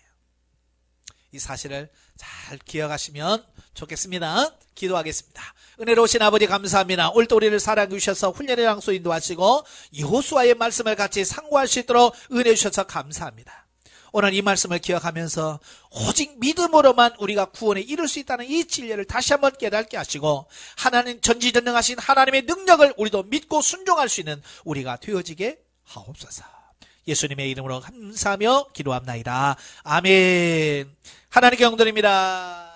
A: 이 사실을 잘 기억하시면 좋겠습니다. 기도하겠습니다. 은혜로우신 아버지 감사합니다. 오늘도 우리를 사랑해 주셔서 훈련의 장소 인도하시고 여호수아의 말씀을 같이 상고할 수 있도록 은혜 주셔서 감사합니다. 오늘 이 말씀을 기억하면서 오직 믿음으로만 우리가 구원에 이룰 수 있다는 이 진리를 다시 한번 깨닫게 하시고 하나님 전지전능하신 하나님의 능력을 우리도 믿고 순종할 수 있는 우리가 되어지게 하옵소서. 예수님의 이름으로 감사하며 기도합나이다. 아멘. 하나님께 영광드립니다.